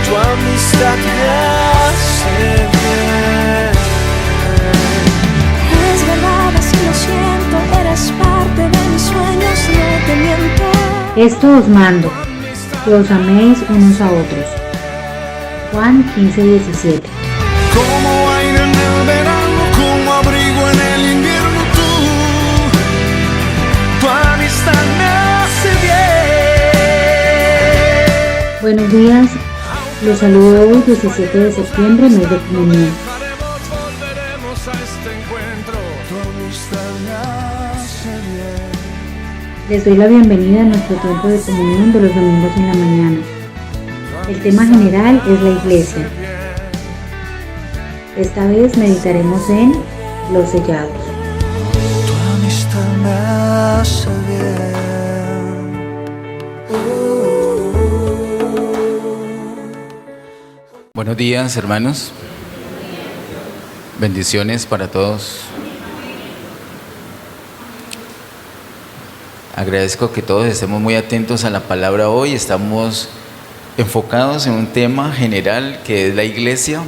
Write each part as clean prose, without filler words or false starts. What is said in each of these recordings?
tu amistad me hace bien. Es verdad, así lo siento, eres parte de mis sueños, no te miento. Esto os mando, que os améis unos a otros. Juan 15:17. Como aire en el verano, como abrigo en el invierno, tu amistad me hace bien. Buenos días, los saludo hoy 17 de septiembre, mes de comunión. Volveremos a este encuentro, tu amistad me hace bien. Les doy la bienvenida a nuestro tiempo de comunión de los domingos en la mañana. El tema general es la iglesia. Esta vez meditaremos en los sellados. Tu amistad me hace bien. Buenos días, hermanos. Bendiciones para todos. Agradezco que todos estemos muy atentos a la palabra hoy. Estamos enfocados en un tema general que es la iglesia.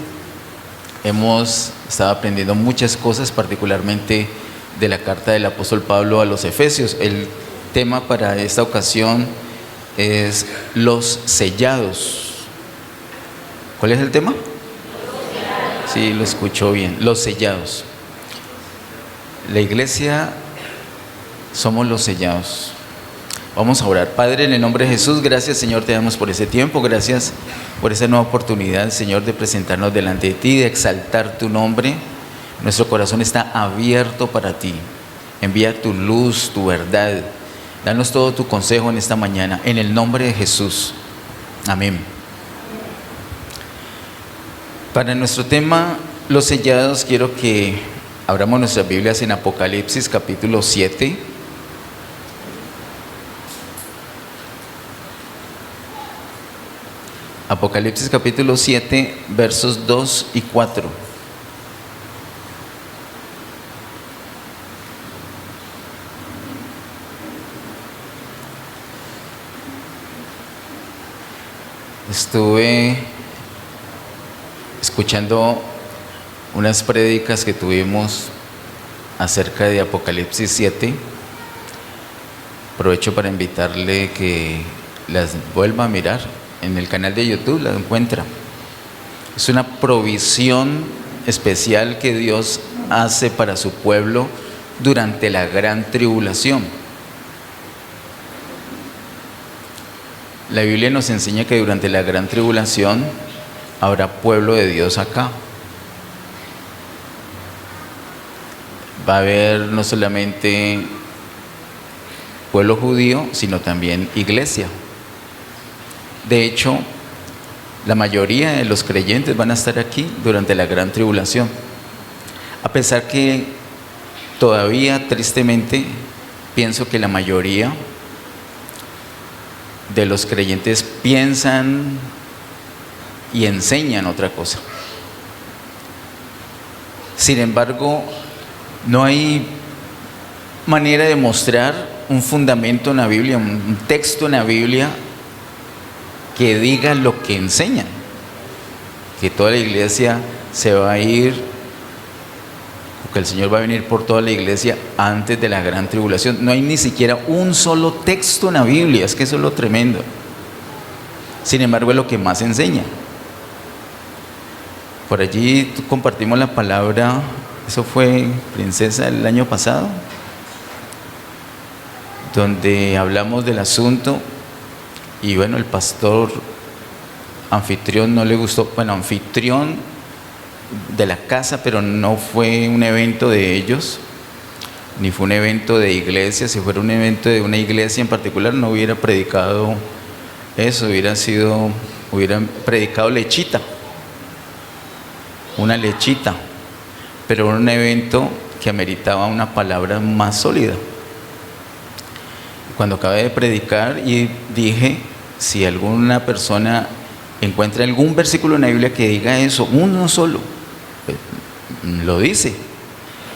Hemos estado aprendiendo muchas cosas, particularmente de la carta del apóstol Pablo a los Efesios. El tema para esta ocasión es los sellados. ¿Cuál es el tema? Sí, lo escuchó bien. Los sellados. La iglesia somos los sellados. Vamos a orar. Padre, en el nombre de Jesús, gracias, Señor, te damos por ese tiempo. Gracias por esa nueva oportunidad, Señor, de presentarnos delante de ti, de exaltar tu nombre. Nuestro corazón está abierto para ti. Envía tu luz, tu verdad. Danos todo tu consejo en esta mañana. En el nombre de Jesús. Amén. Para nuestro tema, los sellados, quiero que abramos nuestras Biblias en Apocalipsis capítulo 7. Apocalipsis capítulo 7, versos 2 y 4. Estuve escuchando unas prédicas que tuvimos acerca de Apocalipsis 7. Aprovecho para invitarle que las vuelva a mirar. En el canal de YouTube la encuentra. Es una provisión especial que Dios hace para su pueblo durante la gran tribulación. La Biblia nos enseña que durante la gran tribulación habrá pueblo de Dios acá. Va a haber no solamente pueblo judío, sino también iglesia. De hecho, la mayoría de los creyentes van a estar aquí durante la gran tribulación. A pesar que todavía, tristemente, pienso que la mayoría de los creyentes piensan y enseñan otra cosa. Sin embargo, no hay manera de mostrar un fundamento en la Biblia, un texto en la Biblia que diga lo que enseñan, que toda la iglesia se va a ir, porque el Señor va a venir por toda la iglesia antes de la gran tribulación. No hay ni siquiera un solo texto en la Biblia, es que eso es lo tremendo. Sin embargo, es lo que más enseña. Por allí compartimos la palabra, eso fue Princesa el año pasado, donde hablamos del asunto. Y bueno, el pastor anfitrión no le gustó, bueno, anfitrión de la casa, pero no fue un evento de ellos, ni fue un evento de iglesia. Si fuera un evento de una iglesia en particular, no hubiera predicado eso, hubieran predicado lechita, una lechita, pero era un evento que ameritaba una palabra más sólida. Cuando acabé de predicar y dije, si alguna persona encuentra algún versículo en la Biblia que diga eso, uno solo, pues, lo dice.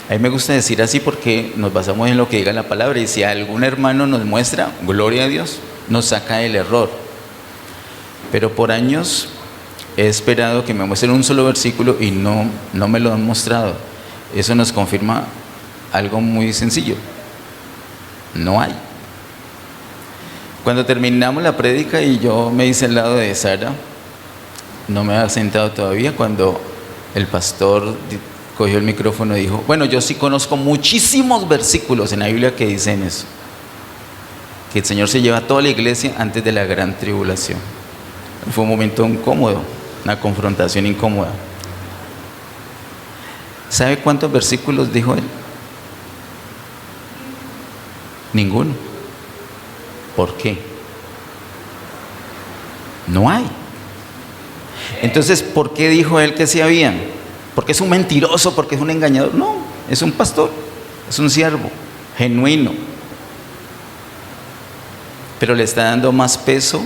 A mí me gusta decir así porque nos basamos en lo que diga la palabra, y si algún hermano nos muestra, gloria a Dios, nos saca del error. Pero por años he esperado que me muestren un solo versículo y no me lo han mostrado. Eso nos confirma algo muy sencillo: no hay. Cuando terminamos la prédica y yo me hice al lado de Sara, no me había sentado todavía, cuando el pastor cogió el micrófono y dijo: bueno, yo sí conozco muchísimos versículos en la Biblia que dicen eso, que el Señor se lleva a toda la iglesia antes de la gran tribulación. Fue un momento incómodo, una confrontación incómoda. ¿Sabe cuántos versículos dijo él? Ninguno. ¿Por qué? No hay. Entonces, ¿por qué dijo él que sí habían? ¿Porque es un mentiroso? ¿Porque es un engañador? No, es un pastor, es un siervo genuino, pero le está dando más peso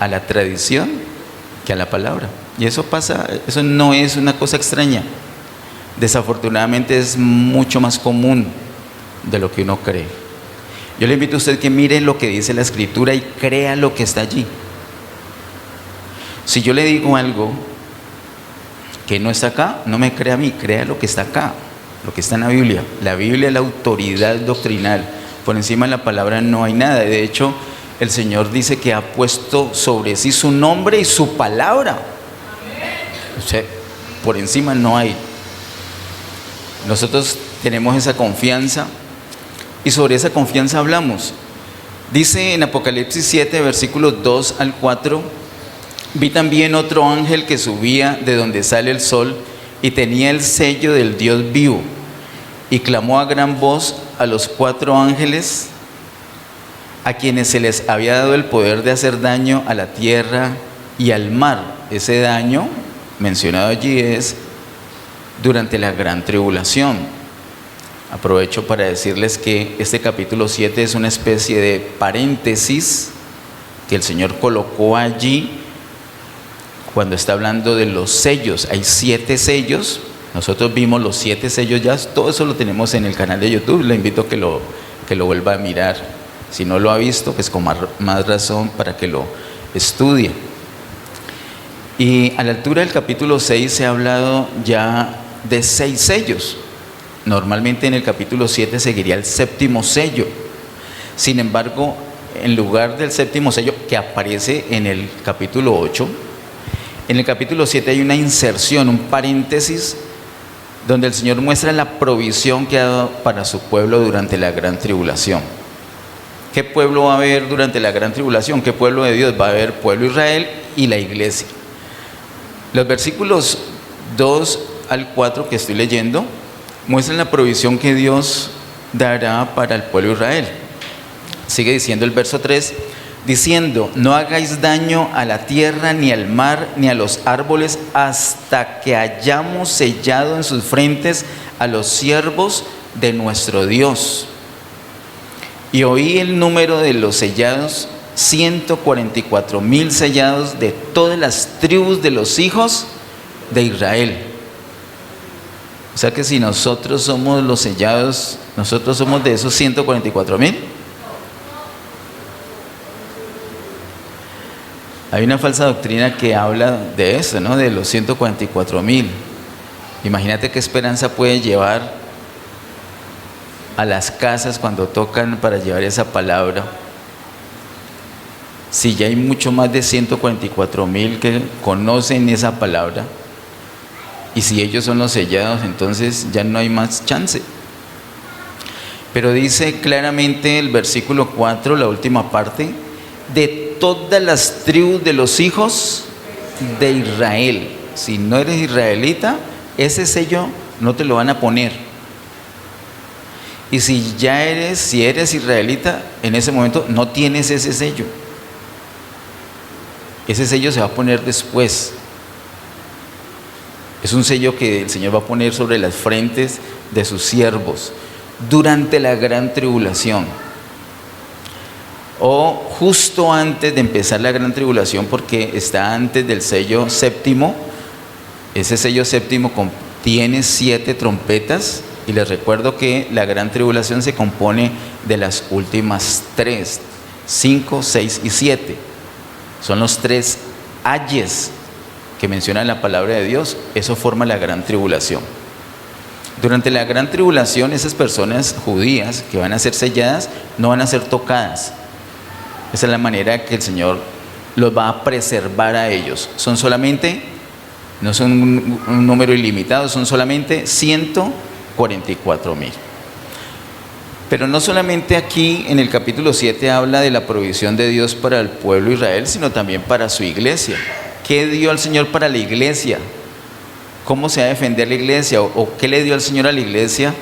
a la tradición que a la palabra. Y eso pasa, eso no es una cosa extraña. Desafortunadamente es mucho más común de lo que uno cree. Yo le invito a usted que mire lo que dice la Escritura y crea lo que está allí. Si yo le digo algo que no está acá, no me crea a mí, crea lo que está acá, lo que está en la Biblia. La Biblia es la autoridad doctrinal. Por encima de la palabra no hay nada. De hecho, el Señor dice que ha puesto sobre sí su nombre y su palabra. O sea, por encima no hay. Nosotros tenemos esa confianza y sobre esa confianza hablamos. Dice en Apocalipsis 7, versículos 2 al 4: vi también otro ángel que subía de donde sale el sol y tenía el sello del Dios vivo, y clamó a gran voz a los 4 ángeles a quienes se les había dado el poder de hacer daño a la tierra y al mar. Ese daño mencionado allí es durante la gran tribulación. Aprovecho para decirles que este capítulo 7 es una especie de paréntesis que el Señor colocó allí cuando está hablando de los sellos. Hay 7 sellos. Nosotros vimos los 7 sellos ya. Todo eso lo tenemos en el canal de YouTube. Le invito a que lo vuelva a mirar. Si no lo ha visto, pues con más razón para que lo estudie. Y a la altura del capítulo 6 se ha hablado ya de 6 sellos. Normalmente en el capítulo 7 seguiría el 7º sello. Sin embargo, en lugar del 7º sello que aparece en el capítulo 8, en el capítulo 7 hay una inserción, un paréntesis, donde el Señor muestra la provisión que ha dado para su pueblo durante la gran tribulación. ¿Qué pueblo va a haber durante la gran tribulación? ¿Qué pueblo de Dios? Va a haber pueblo Israel y la iglesia. Los versículos 2 al 4 que estoy leyendo muestran la provisión que Dios dará para el pueblo de Israel. Sigue diciendo el verso 3, diciendo: no hagáis daño a la tierra, ni al mar, ni a los árboles, hasta que hayamos sellado en sus frentes a los siervos de nuestro Dios. Y oí el número de los sellados, 144,000 sellados de todas las tribus de los hijos de Israel. O sea que si nosotros somos los sellados, nosotros somos de esos 144,000. Hay una falsa doctrina que habla de eso, ¿no? De los 144,000. Imagínate qué esperanza puede llevar a las casas cuando tocan para llevar esa palabra. Si ya hay mucho más de 144,000 que conocen esa palabra, y si ellos son los sellados, entonces ya no hay más chance. Pero dice claramente el versículo 4, la última parte: de todas las tribus de los hijos de Israel. Si no eres israelita, ese sello no te lo van a poner. Y si eres israelita, en ese momento no tienes ese sello. Ese sello se va a poner después. Es un sello que el Señor va a poner sobre las frentes de sus siervos durante la gran tribulación, o justo antes de empezar la gran tribulación, porque está antes del sello séptimo. Ese sello séptimo contiene 7 trompetas, y les recuerdo que la gran tribulación se compone de las últimas 3, 5, 6 y 7. Son los 3 ayes que menciona la palabra de Dios, eso forma la gran tribulación. Durante la gran tribulación, esas personas judías que van a ser selladas no van a ser tocadas. Esa es la manera que el Señor los va a preservar a ellos. Son solamente, no son un número ilimitado, son solamente 144,000. Pero no solamente aquí en el capítulo 7 habla de la provisión de Dios para el pueblo de Israel, sino también para su iglesia. ¿Qué dio el Señor para la iglesia? ¿Cómo se va a defender la iglesia? ¿O qué le dio el Señor a la iglesia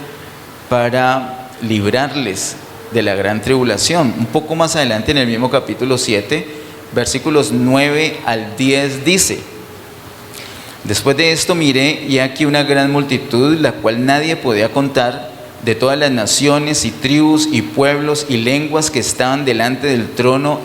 para librarles de la gran tribulación? Un poco más adelante en el mismo capítulo 7, versículos 9 al 10 dice: después de esto miré, y aquí una gran multitud, la cual nadie podía contar, de todas las naciones y tribus y pueblos y lenguas que estaban delante del trono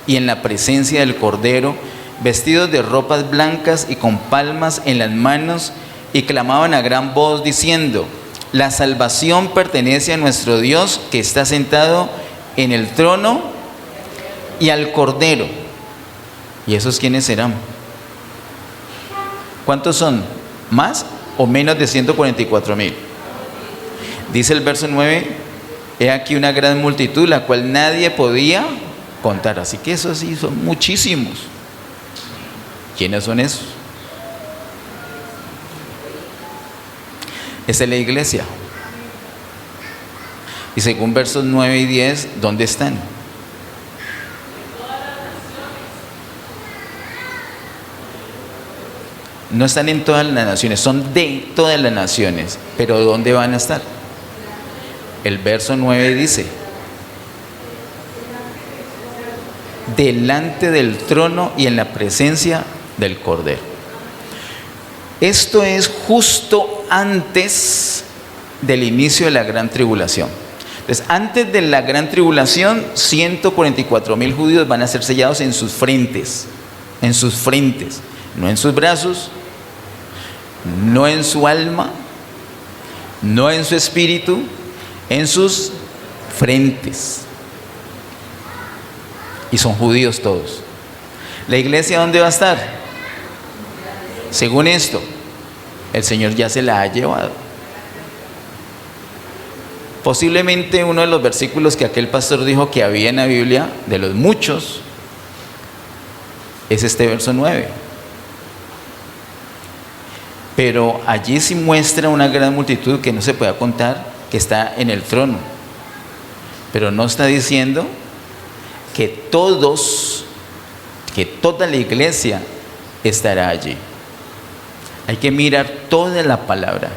y en la presencia del Cordero, vestidos de ropas blancas y con palmas en las manos, y clamaban a gran voz diciendo: la salvación pertenece a nuestro Dios, que está sentado en el trono, y al Cordero. ¿Y esos quiénes serán? ¿Cuántos son? ¿Más o menos de 144,000? Dice el verso 9: he aquí una gran multitud, la cual nadie podía contar. Así que eso sí, son muchísimos. ¿Quiénes son esos? Esa es la iglesia. Y según versos 9 y 10, ¿dónde están? No están en todas las naciones, son de todas las naciones. Pero ¿dónde van a estar? El verso 9 dice: delante del trono y en la presencia del Cordero. Esto es justo antes del inicio de la gran tribulación. Entonces, antes de la gran tribulación, 144,000 judíos van a ser sellados en sus frentes, no en sus brazos, no en su alma, no en su espíritu, en sus frentes. Y son judíos todos. ¿La iglesia dónde va a estar? Según esto, el Señor ya se la ha llevado. Posiblemente uno de los versículos que aquel pastor dijo que había en la Biblia, de los muchos, es este verso 9. Pero allí sí muestra una gran multitud que no se puede contar, que está en el trono. Pero no está diciendo que toda la iglesia estará allí. Hay que mirar toda la palabra.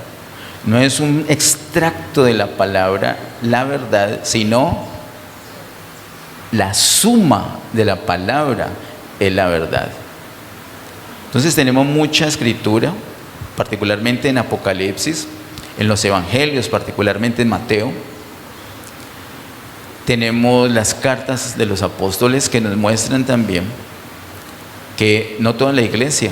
No es un extracto de la palabra, la verdad, sino la suma de la palabra es la verdad. Entonces tenemos mucha escritura, particularmente en Apocalipsis, en los evangelios, particularmente en Mateo. Tenemos las cartas de los apóstoles que nos muestran también que no toda la iglesia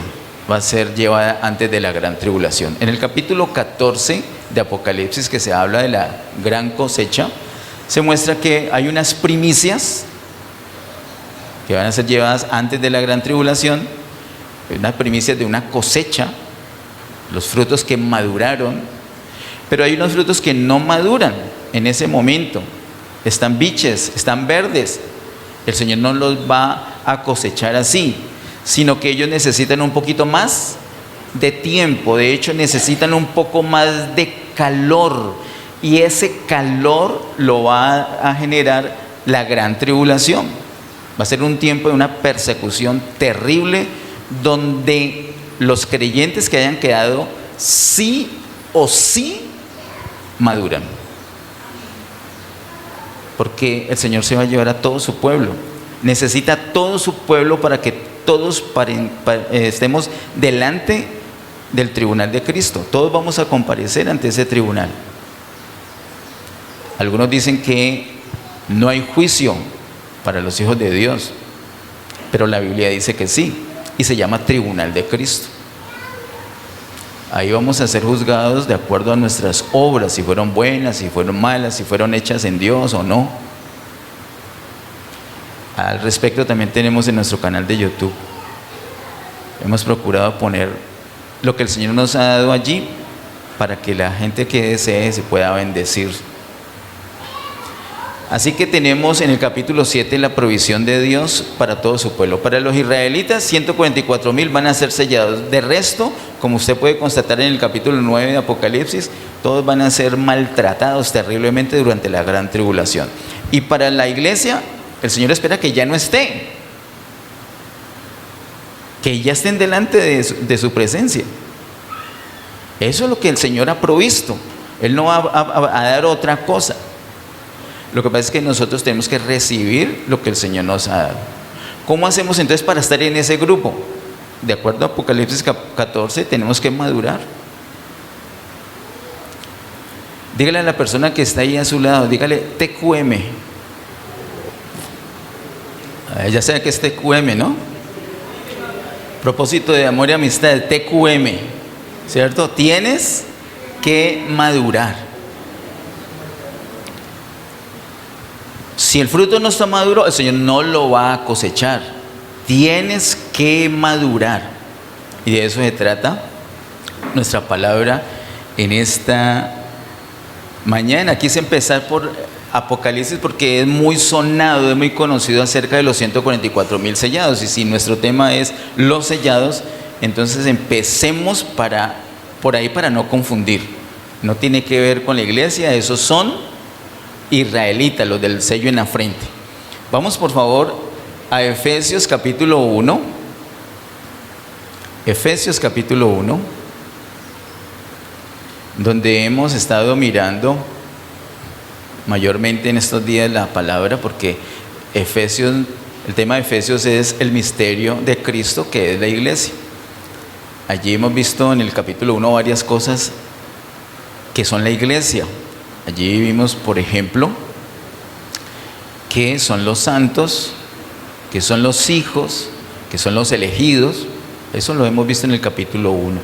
va a ser llevada antes de la gran tribulación. En el capítulo 14 de Apocalipsis, que se habla de la gran cosecha, se muestra que hay unas primicias que van a ser llevadas antes de la gran tribulación, unas primicias de una cosecha, los frutos que maduraron, pero hay unos frutos que no maduran en ese momento, están biches, están verdes. El Señor no los va a cosechar así, sino que ellos necesitan un poquito más de tiempo. De hecho, necesitan un poco más de calor, y ese calor lo va a generar la gran tribulación. Va a ser un tiempo de una persecución terrible, donde los creyentes que hayan quedado sí o sí maduran, porque el Señor se va a llevar a todo su pueblo. Necesita a todo su pueblo para que todos estemos delante del tribunal de Cristo. Todos vamos a comparecer ante ese tribunal. Algunos dicen que no hay juicio para los hijos de Dios, pero la Biblia dice que sí, y se llama tribunal de Cristo. Ahí vamos a ser juzgados de acuerdo a nuestras obras, si fueron buenas, si fueron malas, si fueron hechas en Dios o no. Al respecto también tenemos en nuestro canal de YouTube Hemos procurado poner lo que el Señor nos ha dado allí para que la gente que desee se pueda bendecir. Así que tenemos en el capítulo 7 la provisión de Dios para todo su pueblo. Para los israelitas, 144,000 van a ser sellados. De resto, como usted puede constatar en el capítulo 9 de Apocalipsis, todos van a ser maltratados terriblemente durante la gran tribulación. Y para la iglesia, el Señor espera que ya no esté, que ya estén delante de su presencia. Eso es lo que el Señor ha provisto. Él no va a dar otra cosa. Lo que pasa es que nosotros tenemos que recibir lo que el Señor nos ha dado. ¿Cómo hacemos entonces para estar en ese grupo? De acuerdo a Apocalipsis 14, tenemos que madurar. Dígale a la persona que está ahí a su lado, dígale TQM. Ya sabe que es TQM, ¿no? Propósito de amor y amistad, TQM, ¿cierto? Tienes que madurar. Si el fruto no está maduro, el Señor no lo va a cosechar. Tienes que madurar. Y de eso se trata nuestra palabra en esta mañana. Quise empezar por Apocalipsis porque es muy sonado, es muy conocido acerca de los 144,000 sellados. Y si nuestro tema es los sellados, entonces empecemos por ahí para no confundir. No tiene que ver con la iglesia, esos son israelitas, los del sello en la frente. Vamos por favor a Efesios capítulo 1. Efesios capítulo 1, donde hemos estado mirando mayormente en estos días la palabra, porque Efesios, el tema de Efesios es el misterio de Cristo, que es la iglesia. Allí hemos visto en el capítulo 1 varias cosas que son la iglesia. Allí vimos, por ejemplo, que son los santos, que son los hijos, que son los elegidos. Eso lo hemos visto en el capítulo 1.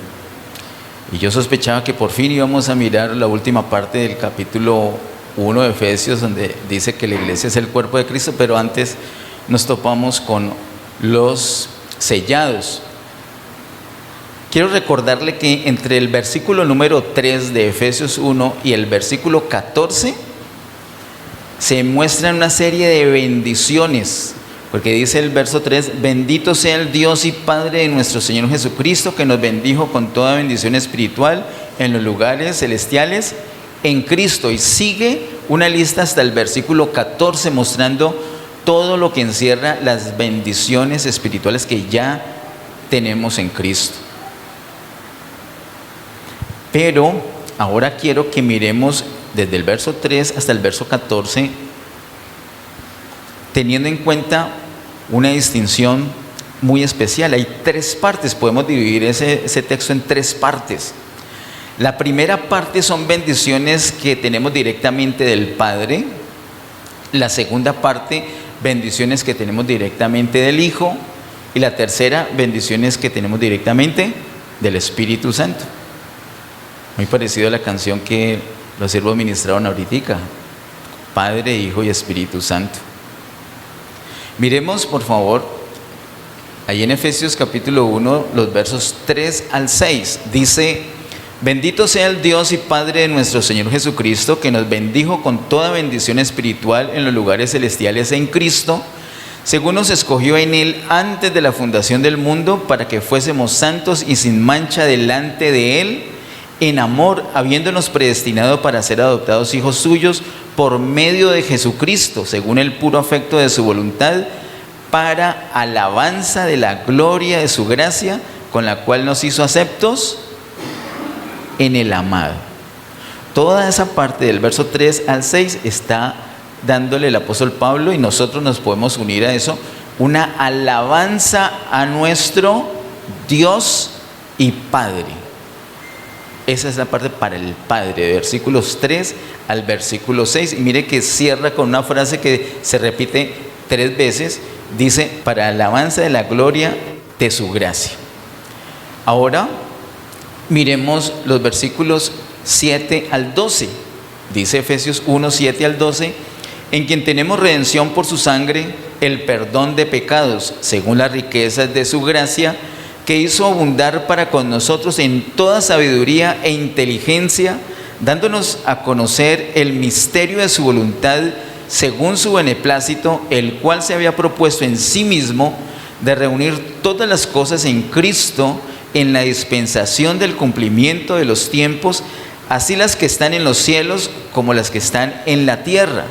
Y yo sospechaba que por fin íbamos a mirar la última parte del capítulo 1 de Efesios, donde dice que la iglesia es el cuerpo de Cristo, pero antes nos topamos con los sellados. Quiero recordarle que entre el versículo número 3 de Efesios 1 y el versículo 14 se muestran una serie de bendiciones, porque dice el verso 3: bendito sea el Dios y Padre de nuestro Señor Jesucristo, que nos bendijo con toda bendición espiritual en los lugares celestiales en Cristo. Y sigue una lista hasta el versículo 14 mostrando todo lo que encierra las bendiciones espirituales que ya tenemos en Cristo. Pero ahora quiero que miremos desde el verso 3 hasta el verso 14, teniendo en cuenta una distinción muy especial. Hay 3 partes, podemos dividir ese texto en 3 partes. La primera parte son bendiciones que tenemos directamente del Padre. La segunda parte, bendiciones que tenemos directamente del Hijo. Y la tercera, bendiciones que tenemos directamente del Espíritu Santo. Muy parecido a la canción que los siervos ministraron ahorita: Padre, Hijo y Espíritu Santo. Miremos por favor ahí en Efesios capítulo 1 los versos 3 al 6. Dice: bendito sea el Dios y Padre de nuestro Señor Jesucristo, que nos bendijo con toda bendición espiritual en los lugares celestiales en Cristo, según nos escogió en Él antes de la fundación del mundo, para que fuésemos santos y sin mancha delante de Él, en amor, habiéndonos predestinado para ser adoptados hijos suyos por medio de Jesucristo, según el puro afecto de su voluntad, para alabanza de la gloria de su gracia, con la cual nos hizo aceptos en el amado. Toda esa parte del verso 3 al 6 está dándole el apóstol Pablo, y nosotros nos podemos unir a eso, una alabanza a nuestro Dios y Padre. Esa es la parte para el Padre, de versículos 3 al versículo 6. Y mire que cierra con una frase que se repite 3 veces. Dice: para alabanza de la gloria de su gracia. Ahora miremos los versículos 7 al 12. Dice Efesios 1, 7 al 12: en quien tenemos redención por su sangre, el perdón de pecados, según las riquezas de su gracia, que hizo abundar para con nosotros en toda sabiduría e inteligencia, dándonos a conocer el misterio de su voluntad según su beneplácito, el cual se había propuesto en sí mismo de reunir todas las cosas en Cristo en la dispensación del cumplimiento de los tiempos, así las que están en los cielos como las que están en la tierra.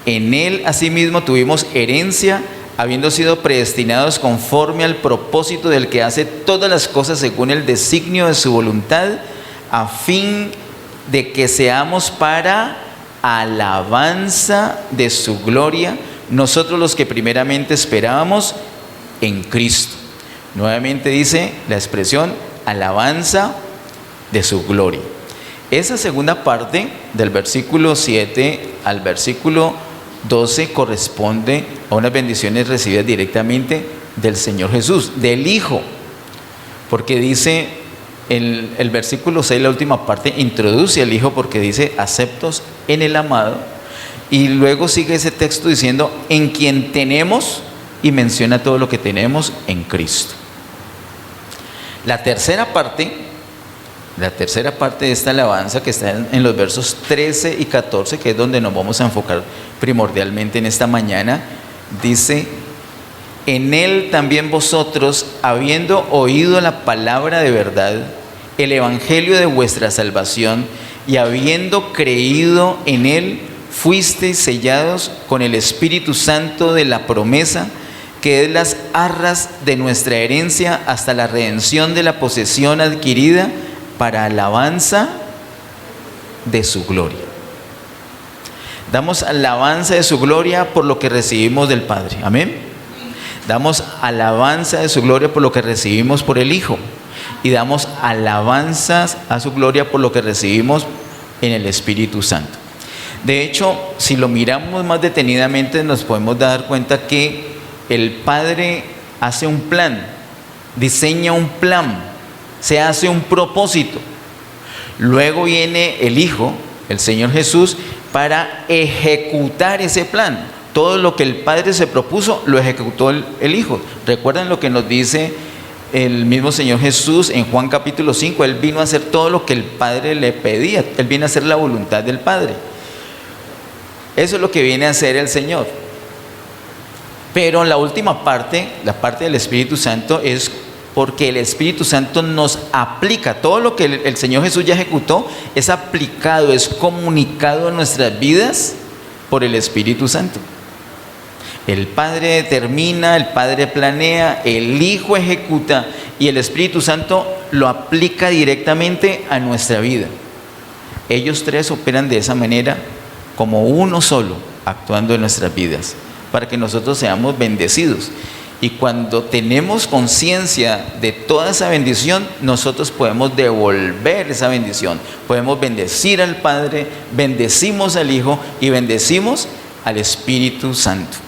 En él asimismo tuvimos herencia, habiendo sido predestinados conforme al propósito del que hace todas las cosas según el designio de su voluntad, a fin de que seamos para alabanza de su gloria, nosotros los que primeramente esperábamos en Cristo. Nuevamente dice la expresión alabanza de su gloria. Esa segunda parte del versículo 7 al versículo 12 corresponde a unas bendiciones recibidas directamente del Señor Jesús, del Hijo, porque dice el versículo 6, la última parte, introduce al Hijo porque dice aceptos en el amado, y luego sigue ese texto diciendo en quien tenemos, y menciona todo lo que tenemos en Cristo. La tercera parte de esta alabanza, que está en los versos 13 y 14, que es donde nos vamos a enfocar primordialmente en esta mañana, dice: en él también vosotros, habiendo oído la palabra de verdad, el evangelio de vuestra salvación, y habiendo creído en él, fuisteis sellados con el Espíritu Santo de la promesa, que es las arras de nuestra herencia hasta la redención de la posesión adquirida para alabanza de su gloria. Damos alabanza de su gloria por lo que recibimos del Padre. Amén. Damos alabanza de su gloria por lo que recibimos por el Hijo. Y damos alabanzas a su gloria por lo que recibimos en el Espíritu Santo. De hecho, si lo miramos más detenidamente, nos podemos dar cuenta que el Padre hace un plan, diseña un plan, se hace un propósito. Luego viene el Hijo, el Señor Jesús, para ejecutar ese plan. Todo lo que el Padre se propuso, lo ejecutó el Hijo. ¿Recuerdan lo que nos dice el mismo Señor Jesús en Juan capítulo 5? Él vino a hacer todo lo que el Padre le pedía. Él viene a hacer la voluntad del Padre. Eso es lo que viene a hacer el Señor. Pero la última parte, la parte del Espíritu Santo, es porque el Espíritu Santo nos aplica. Todo lo que el Señor Jesús ya ejecutó es aplicado, es comunicado en nuestras vidas por el Espíritu Santo. El Padre determina, el Padre planea, el Hijo ejecuta y el Espíritu Santo lo aplica directamente a nuestra vida. Ellos tres operan de esa manera, como uno solo, actuando en nuestras vidas, para que nosotros seamos bendecidos. Y cuando tenemos conciencia de toda esa bendición, nosotros podemos devolver esa bendición. Podemos bendecir al Padre, bendecimos al Hijo y bendecimos al Espíritu Santo.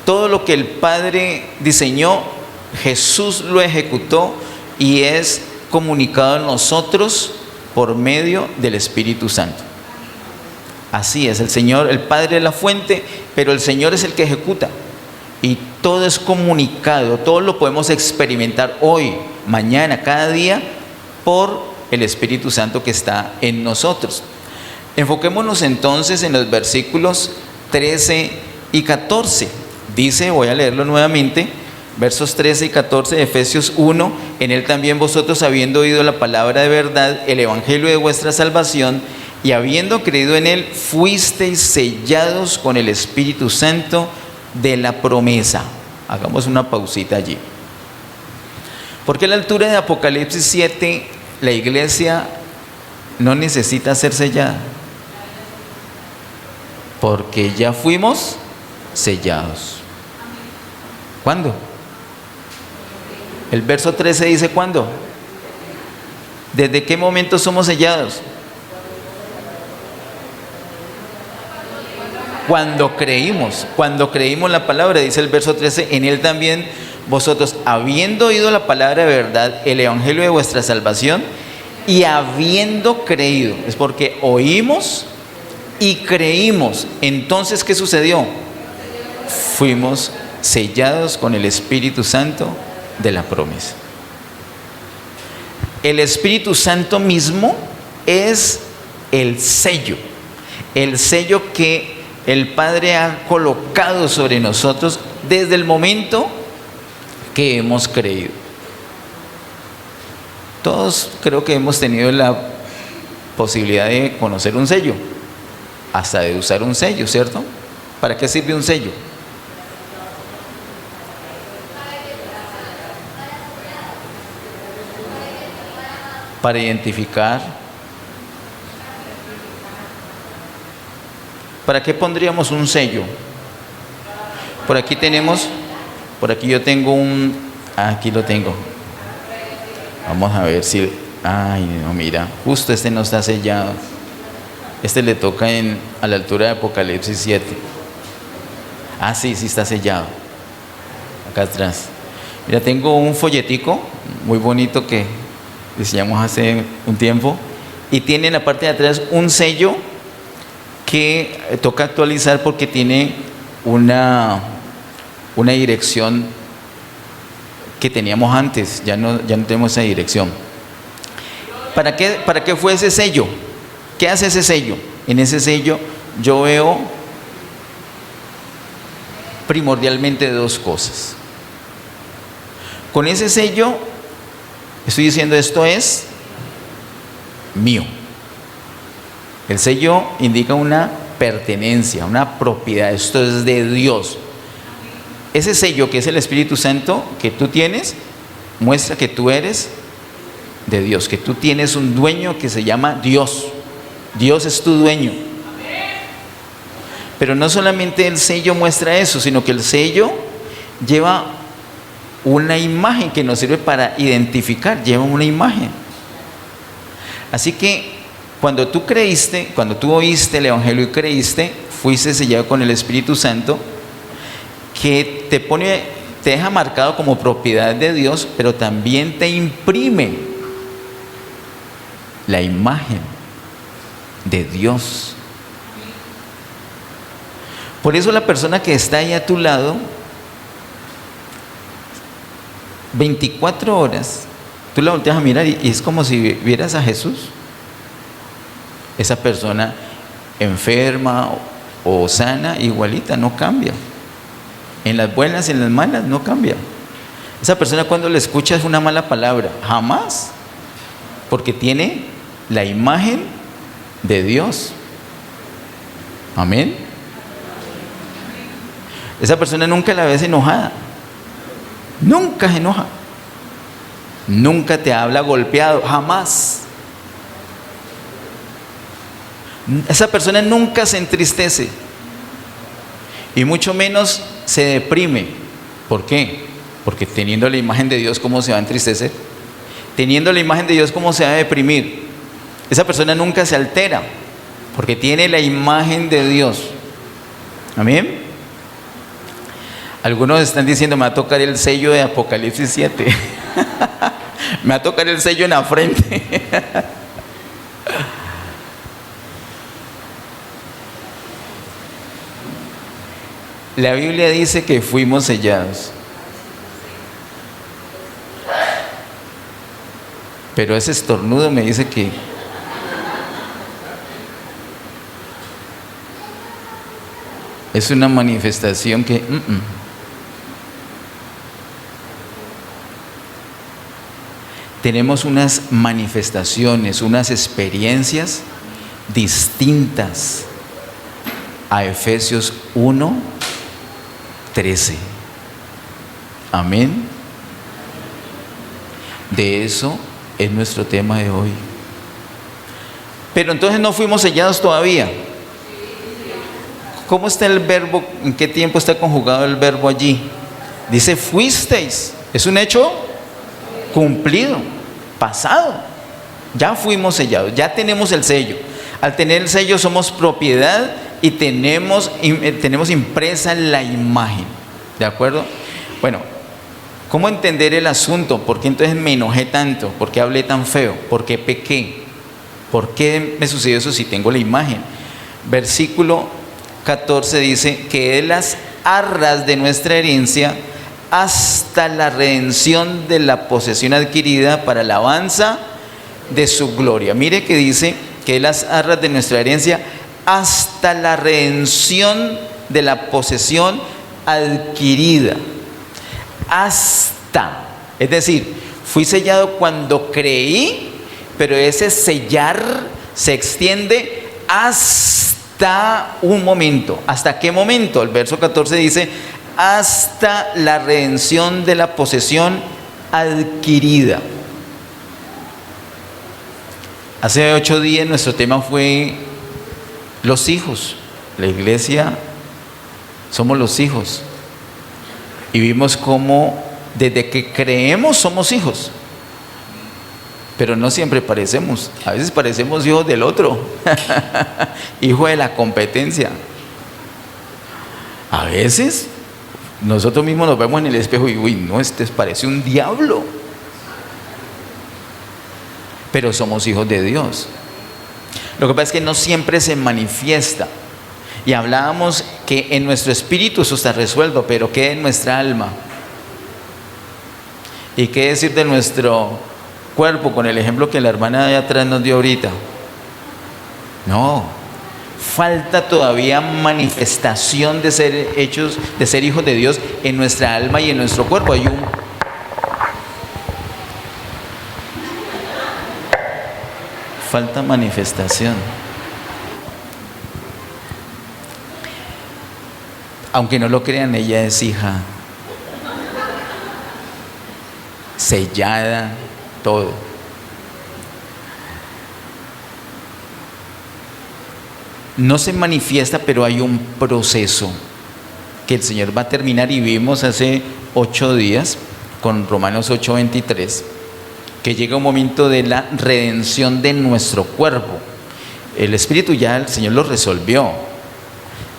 Todo lo que el Padre diseñó, Jesús lo ejecutó y es comunicado a nosotros por medio del Espíritu Santo. Así es, el Señor, el Padre es la fuente, pero el Señor es el que ejecuta. Y todo es comunicado, todo lo podemos experimentar hoy, mañana, cada día, por el Espíritu Santo que está en nosotros. Enfoquémonos entonces en los versículos 13 y 14. Dice, voy a leerlo nuevamente, versos 13 y 14 de Efesios 1, en él también vosotros, habiendo oído la palabra de verdad, el evangelio de vuestra salvación, y habiendo creído en él, fuisteis sellados con el Espíritu Santo de la promesa. Hagamos una pausita allí. Porque a la altura de Apocalipsis 7, la iglesia no necesita ser sellada, porque ya fuimos sellados. ¿Cuándo? El verso 13 dice ¿cuándo? ¿Desde qué momento somos sellados? Cuando creímos la palabra, dice el verso 13, en él también vosotros, habiendo oído la palabra de verdad, el evangelio de vuestra salvación, y habiendo creído, es porque oímos y creímos. Entonces, ¿qué sucedió? Fuimos sellados con el Espíritu Santo de la promesa. El Espíritu Santo mismo es el sello que el Padre ha colocado sobre nosotros desde el momento que hemos creído. Todos creo que hemos tenido la posibilidad de conocer un sello, hasta de usar un sello, ¿cierto? ¿Para qué sirve un sello? Para identificar. ¿Para qué pondríamos un sello? Por aquí yo tengo aquí lo tengo. Vamos a ver si, ay no, mira, justo este no está sellado. Este le toca a la altura de Apocalipsis 7. Ah, sí está sellado. Acá atrás. Mira, tengo un folletico muy bonito que diseñamos hace un tiempo y tiene en la parte de atrás un sello que toca actualizar porque tiene una dirección que teníamos antes, ya no tenemos esa dirección. ¿Para qué fue ese sello? ¿Qué hace ese sello? En ese sello yo veo primordialmente dos cosas. Con ese sello estoy diciendo esto es mío. El sello indica una pertenencia, una propiedad, esto es de Dios. Ese sello que es el Espíritu Santo que tú tienes, muestra que tú eres de Dios, que tú tienes un dueño que se llama Dios. Dios es tu dueño. Pero no solamente el sello muestra eso, sino que el sello lleva una imagen que nos sirve para identificar, lleva una imagen. Así que cuando tú creíste, cuando tú oíste el Evangelio y creíste, fuiste sellado con el Espíritu Santo, que te deja marcado como propiedad de Dios, pero también te imprime la imagen de Dios. Por eso la persona que está ahí a tu lado, 24 horas, tú la volteas a mirar y es como si vieras a Jesús. Esa persona enferma o sana, igualita, no cambia. En las buenas y en las malas no cambia. Esa persona cuando le escuchas una mala palabra, jamás, porque tiene la imagen de Dios. Amén. Esa persona nunca la ves enojada. Nunca se enoja. Nunca te habla golpeado, jamás. Esa persona nunca se entristece. Y mucho menos se deprime. ¿Por qué? Porque teniendo la imagen de Dios, ¿cómo se va a entristecer? Teniendo la imagen de Dios, ¿cómo se va a deprimir? Esa persona nunca se altera, porque tiene la imagen de Dios. Amén. Algunos están diciendo, me va a tocar el sello de Apocalipsis 7. Me va a tocar el sello en la frente. La Biblia dice que fuimos sellados. Pero ese estornudo me dice que es una manifestación que tenemos unas manifestaciones, unas experiencias distintas a Efesios 1:13. Amén. De eso es nuestro tema de hoy. Pero entonces no fuimos sellados todavía. ¿Cómo está el verbo? ¿En qué tiempo está conjugado el verbo allí? Dice fuisteis. Es un hecho cumplido, pasado. Ya fuimos sellados, ya tenemos el sello. Al tener el sello somos propiedad y tenemos impresa la imagen. ¿De acuerdo? Bueno, ¿cómo entender el asunto? ¿Por qué entonces me enojé tanto? ¿Por qué hablé tan feo? ¿Por qué pequé? ¿Por qué me sucedió eso si tengo la imagen? Versículo 14 dice que de las arras de nuestra herencia hasta la redención de la posesión adquirida para la alabanza de su gloria. Mire que dice que las arras de nuestra herencia hasta la redención de la posesión adquirida. Hasta, es decir, fui sellado cuando creí, pero ese sellar se extiende hasta un momento. ¿Hasta qué momento? El verso 14 dice, hasta la redención de la posesión adquirida. Hace 8 días nuestro tema fue los hijos. La iglesia somos los hijos. Y vimos cómo desde que creemos somos hijos. Pero no siempre parecemos. A veces parecemos hijos del otro. Hijo de la competencia. A veces nosotros mismos nos vemos en el espejo y uy, no, este parece un diablo. Pero somos hijos de Dios. Lo que pasa es que no siempre se manifiesta. Y hablábamos que en nuestro espíritu eso está resuelto, pero ¿qué en nuestra alma? ¿Y qué decir de nuestro cuerpo con el ejemplo que la hermana de atrás nos dio ahorita? No, falta todavía manifestación de ser hechos, de ser hijos de Dios en nuestra alma y en nuestro cuerpo. Hay falta manifestación. Aunque no lo crean, ella es hija sellada, todo. No se manifiesta, pero hay un proceso que el Señor va a terminar, y vimos hace 8 días con Romanos 8:23 que llega un momento de la redención de nuestro cuerpo. El espíritu ya el Señor lo resolvió,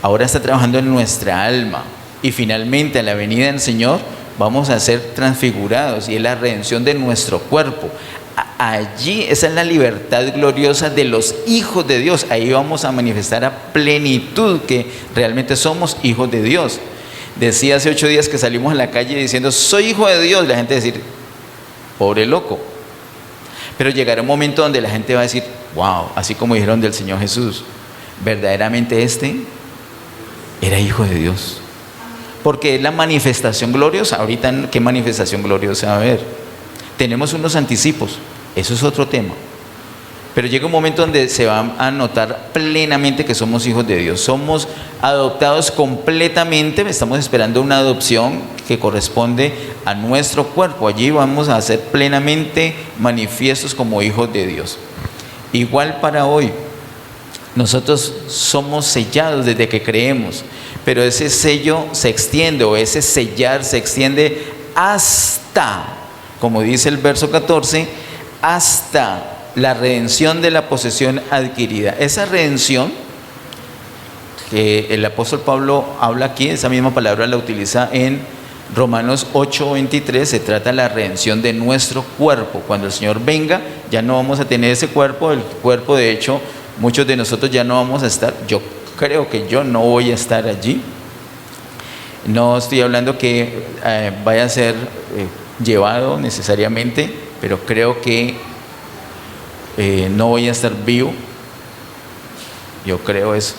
ahora está trabajando en nuestra alma, y finalmente a la venida del Señor vamos a ser transfigurados, y es la redención de nuestro cuerpo. Allí, esa es la libertad gloriosa de los hijos de Dios. Ahí vamos a manifestar a plenitud que realmente somos hijos de Dios. Decía hace 8 días que salimos a la calle diciendo soy hijo de Dios, la gente decir pobre loco. Pero llegará un momento donde la gente va a decir wow, así como dijeron del Señor Jesús, verdaderamente este era hijo de Dios, porque es la manifestación gloriosa. Ahorita, ¿qué manifestación gloriosa va a haber? Tenemos unos anticipos, eso es otro tema, pero llega un momento donde se va a notar plenamente que somos hijos de Dios, somos adoptados completamente. Estamos esperando una adopción que corresponde a nuestro cuerpo. Allí vamos a ser plenamente manifiestos como hijos de Dios. Igual para hoy, nosotros somos sellados desde que creemos, pero ese sello se extiende, o ese sellar se extiende hasta, como dice el verso 14, hasta la redención de la posesión adquirida. Esa redención que el apóstol Pablo habla aquí, esa misma palabra la utiliza en Romanos 8:23, se trata de la redención de nuestro cuerpo. Cuando el Señor venga, ya no vamos a tener ese cuerpo. El cuerpo, de hecho, muchos de nosotros ya no vamos a estar. Yo creo que yo no voy a estar allí. No estoy hablando que vaya a ser llevado necesariamente, pero creo que no voy a estar vivo. Yo creo eso.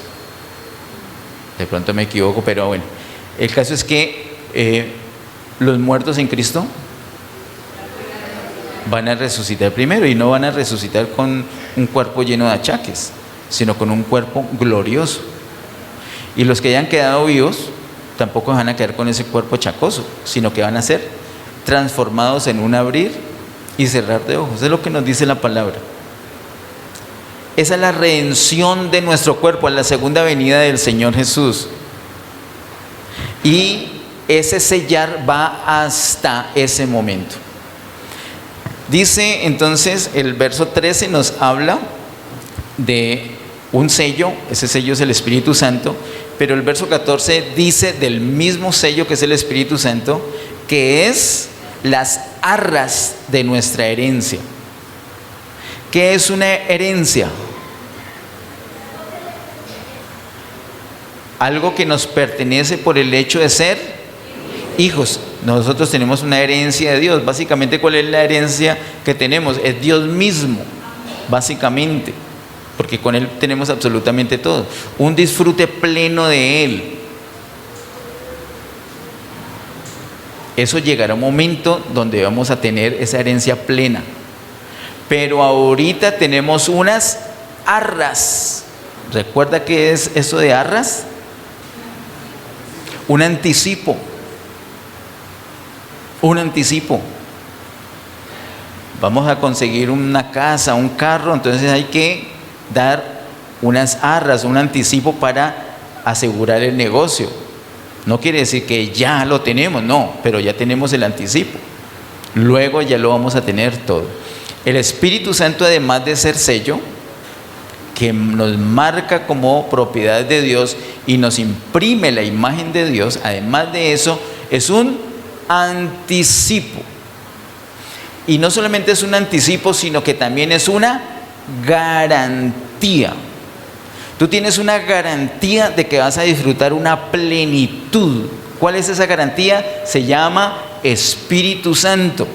De pronto me equivoco, pero bueno. El caso es que los muertos en Cristo van a resucitar primero, y no van a resucitar con un cuerpo lleno de achaques, sino con un cuerpo glorioso. Y los que hayan quedado vivos tampoco van a quedar con ese cuerpo achacoso, sino que van a ser transformados en un abrir y cerrar de ojos. Es lo que nos dice la palabra. Esa es la redención de nuestro cuerpo a la segunda venida del Señor Jesús. Y ese sellar va hasta ese momento. Dice entonces el verso 13, nos habla de un sello. Ese sello es el Espíritu Santo, pero el verso 14 dice del mismo sello que es el Espíritu Santo, que es las arras de nuestra herencia. ¿Qué es una herencia? Algo que nos pertenece por el hecho de ser hijos. Nosotros tenemos una herencia de Dios. Básicamente, ¿cuál es la herencia que tenemos? Es Dios mismo, básicamente, porque con Él tenemos absolutamente todo. Un disfrute pleno de Él. Eso llegará un momento donde vamos a tener esa herencia plena. Pero ahorita tenemos unas arras. ¿Recuerda qué es eso de arras? Un anticipo. Un anticipo. Vamos a conseguir una casa, un carro, entonces hay que dar unas arras, un anticipo para asegurar el negocio. No quiere decir que ya lo tenemos, no, pero ya tenemos el anticipo. Luego ya lo vamos a tener todo. El Espíritu Santo, además de ser sello, que nos marca como propiedad de Dios y nos imprime la imagen de Dios, además de eso, es un anticipo. Y no solamente es un anticipo, sino que también es una garantía. Tú tienes una garantía de que vas a disfrutar una plenitud. ¿Cuál es esa garantía? Se llama Espíritu Santo.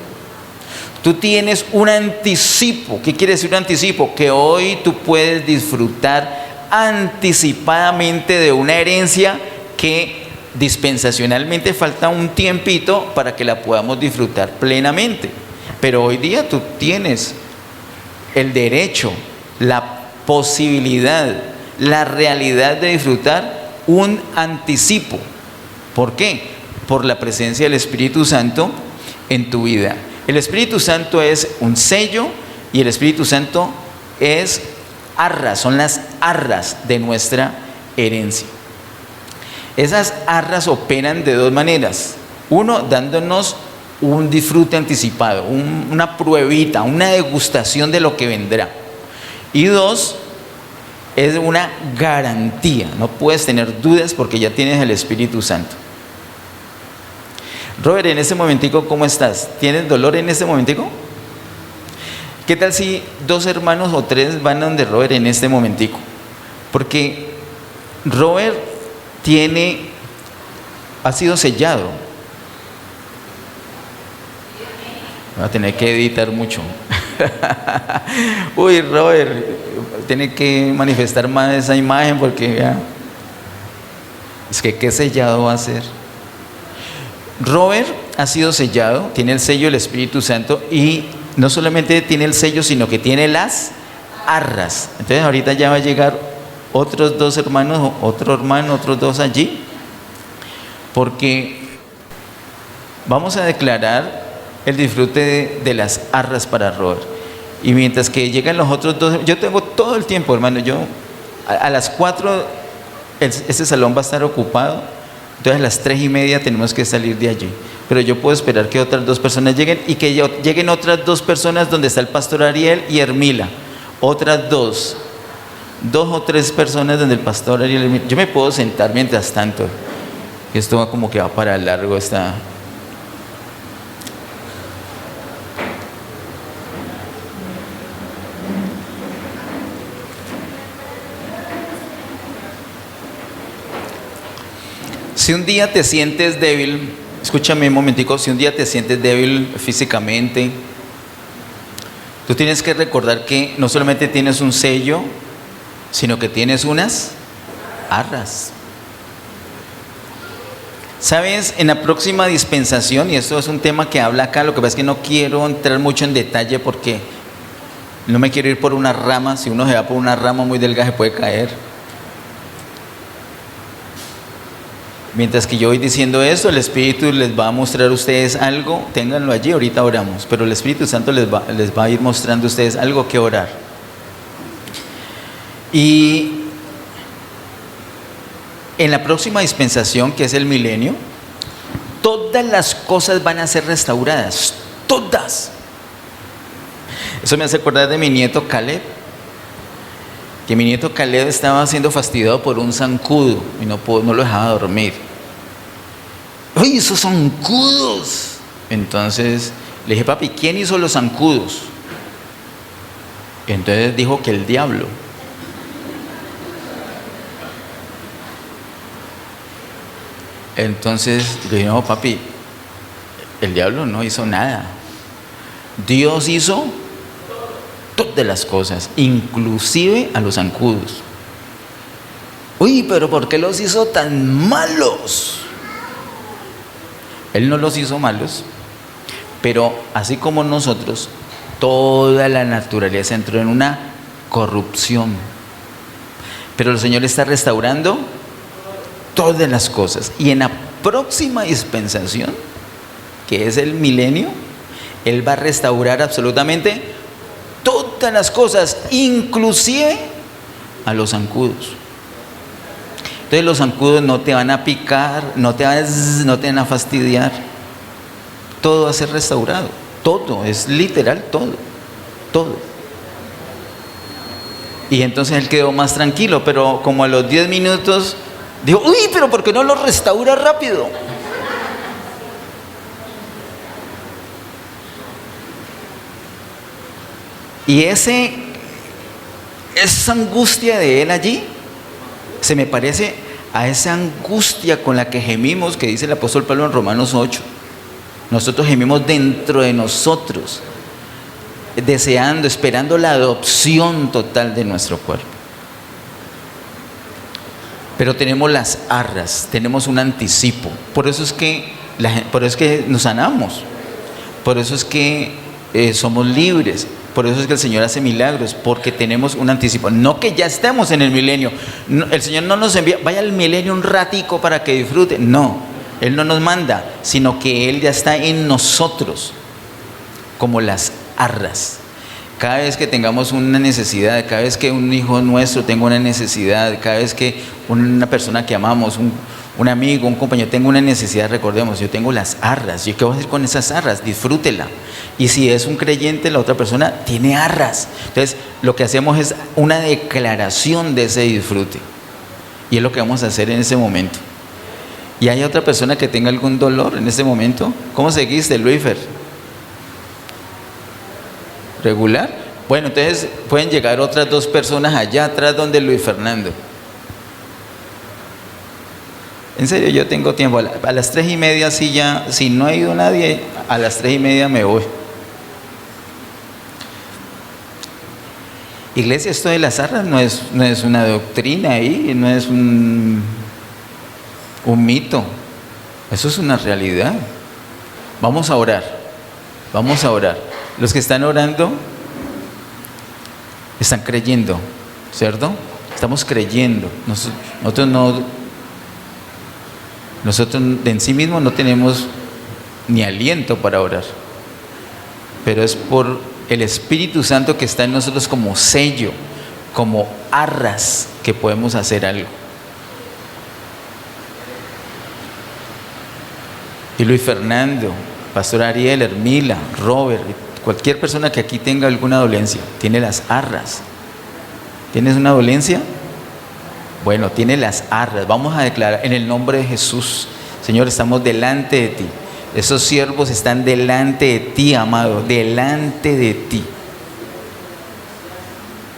Tú tienes un anticipo. ¿Qué quiere decir un anticipo? Que hoy tú puedes disfrutar anticipadamente de una herencia que dispensacionalmente falta un tiempito para que la podamos disfrutar plenamente. Pero hoy día tú tienes el derecho, la posibilidad, la realidad de disfrutar un anticipo. ¿Por qué? Por la presencia del Espíritu Santo en tu vida. El Espíritu Santo es un sello y el Espíritu Santo es arras, son las arras de nuestra herencia. Esas arras operan de dos maneras. Uno, dándonos un disfrute anticipado, una pruebita, una degustación de lo que vendrá. Y dos, es una garantía. No puedes tener dudas porque ya tienes el Espíritu Santo. Robert, en este momentico, ¿cómo estás? ¿Tienes dolor en este momentico? ¿Qué tal si 2 hermanos o 3 van donde Robert en este momentico? Porque Robert ha sido sellado. Va a tener que editar mucho. Uy, Robert, tiene que manifestar más esa imagen porque ya, es que qué sellado va a ser. Robert ha sido sellado, tiene el sello del Espíritu Santo y no solamente tiene el sello, sino que tiene las arras. Entonces ahorita ya va a llegar otros 2 hermanos, otro hermano, otros 2 allí, porque vamos a declarar el disfrute de las arras para Robert. Y mientras que llegan los otros 2, yo tengo todo el tiempo, hermano. Yo a las 4 este salón va a estar ocupado. Entonces a las 3:30 tenemos que salir de allí. Pero yo puedo esperar que otras 2 personas lleguen y que lleguen otras 2 personas donde está el pastor Ariel y Hermila. Otras 2 o 3 personas donde el pastor Ariel y Hermila. Yo me puedo sentar mientras tanto. Esto va como que va para largo esta. Si un día te sientes débil, escúchame un momentico, si un día te sientes débil físicamente, tú tienes que recordar que no solamente tienes un sello, sino que tienes unas arras. ¿Sabes? En la próxima dispensación, y esto es un tema que habla acá, lo que pasa es que no quiero entrar mucho en detalle porque no me quiero ir por una rama. Si uno se va por una rama muy delgada se puede caer. Mientras que yo voy diciendo esto, el Espíritu les va a mostrar a ustedes algo. Ténganlo allí, ahorita oramos, pero el Espíritu Santo les va a ir mostrando a ustedes algo que orar. Y en la próxima dispensación, que es el milenio, todas las cosas van a ser restauradas, todas. Eso me hace acordar de mi nieto Caleb, que mi nieto Caleb estaba siendo fastidiado por un zancudo y no lo dejaba dormir. ¡Ay, esos zancudos! Entonces le dije, papi, ¿quién hizo los zancudos? Entonces dijo que el diablo. Entonces le dije, no, papi, El diablo no hizo nada. Dios hizo todas las cosas, inclusive a los zancudos. Uy, pero ¿por qué los hizo tan malos? Él no los hizo malos, pero así como nosotros, toda la naturaleza entró en una corrupción. Pero el Señor está restaurando todas las cosas. Y en la próxima dispensación, que es el milenio, Él va a restaurar absolutamente todas las cosas, inclusive a los zancudos. Entonces los zancudos no te van a picar, no te van a fastidiar. Todo va a ser restaurado. Todo, es literal todo. Todo. Y entonces él quedó más tranquilo, pero como a los 10 minutos dijo, uy, pero ¿por qué no lo restaura rápido? Y esa angustia de él allí se me parece a esa angustia con la que gemimos, que dice el apóstol Pablo en Romanos 8. Nosotros gemimos dentro de nosotros, deseando, esperando la adopción total de nuestro cuerpo. Pero tenemos las arras, tenemos un anticipo. Por eso es que nos sanamos. Por eso es que somos libres. Por eso es que el Señor hace milagros, porque tenemos un anticipo. No que ya estemos en el milenio. No, el Señor no nos envía, vaya al milenio un ratico para que disfrute. No, Él no nos manda, sino que Él ya está en nosotros, como las arras. Cada vez que tengamos una necesidad, cada vez que un hijo nuestro tenga una necesidad, cada vez que una persona que amamos, un amigo, un compañero tenga una necesidad, recordemos, yo tengo las arras. ¿Yo qué voy a hacer con esas arras? Disfrútela. Y si es un creyente, la otra persona tiene arras. Entonces, lo que hacemos es una declaración de ese disfrute. Y es lo que vamos a hacer en ese momento. ¿Y hay otra persona que tenga algún dolor en este momento? ¿Cómo seguiste, Luifer? ¿Regular? Bueno, entonces pueden llegar otras 2 personas allá atrás donde Luis Fernando. En serio, yo tengo tiempo. A las 3:30 sí ya, si no ha ido nadie, a las 3:30 me voy. Iglesia, esto de las arras no es una doctrina ahí, no es un mito. Eso es una realidad. Vamos a orar. Vamos a orar. Los que están orando están creyendo, ¿cierto? Estamos creyendo. Nosotros en sí mismos no tenemos ni aliento para orar, pero es por el Espíritu Santo que está en nosotros como sello, como arras, que podemos hacer algo. Y Luis Fernando, Pastor Ariel, Hermila, Robert, cualquier persona que aquí tenga alguna dolencia, tiene las arras. ¿Tienes una dolencia? Bueno, tiene las arras. Vamos a declarar en el nombre de Jesús. Señor, estamos delante de ti. Esos siervos están delante de ti, amado, delante de ti.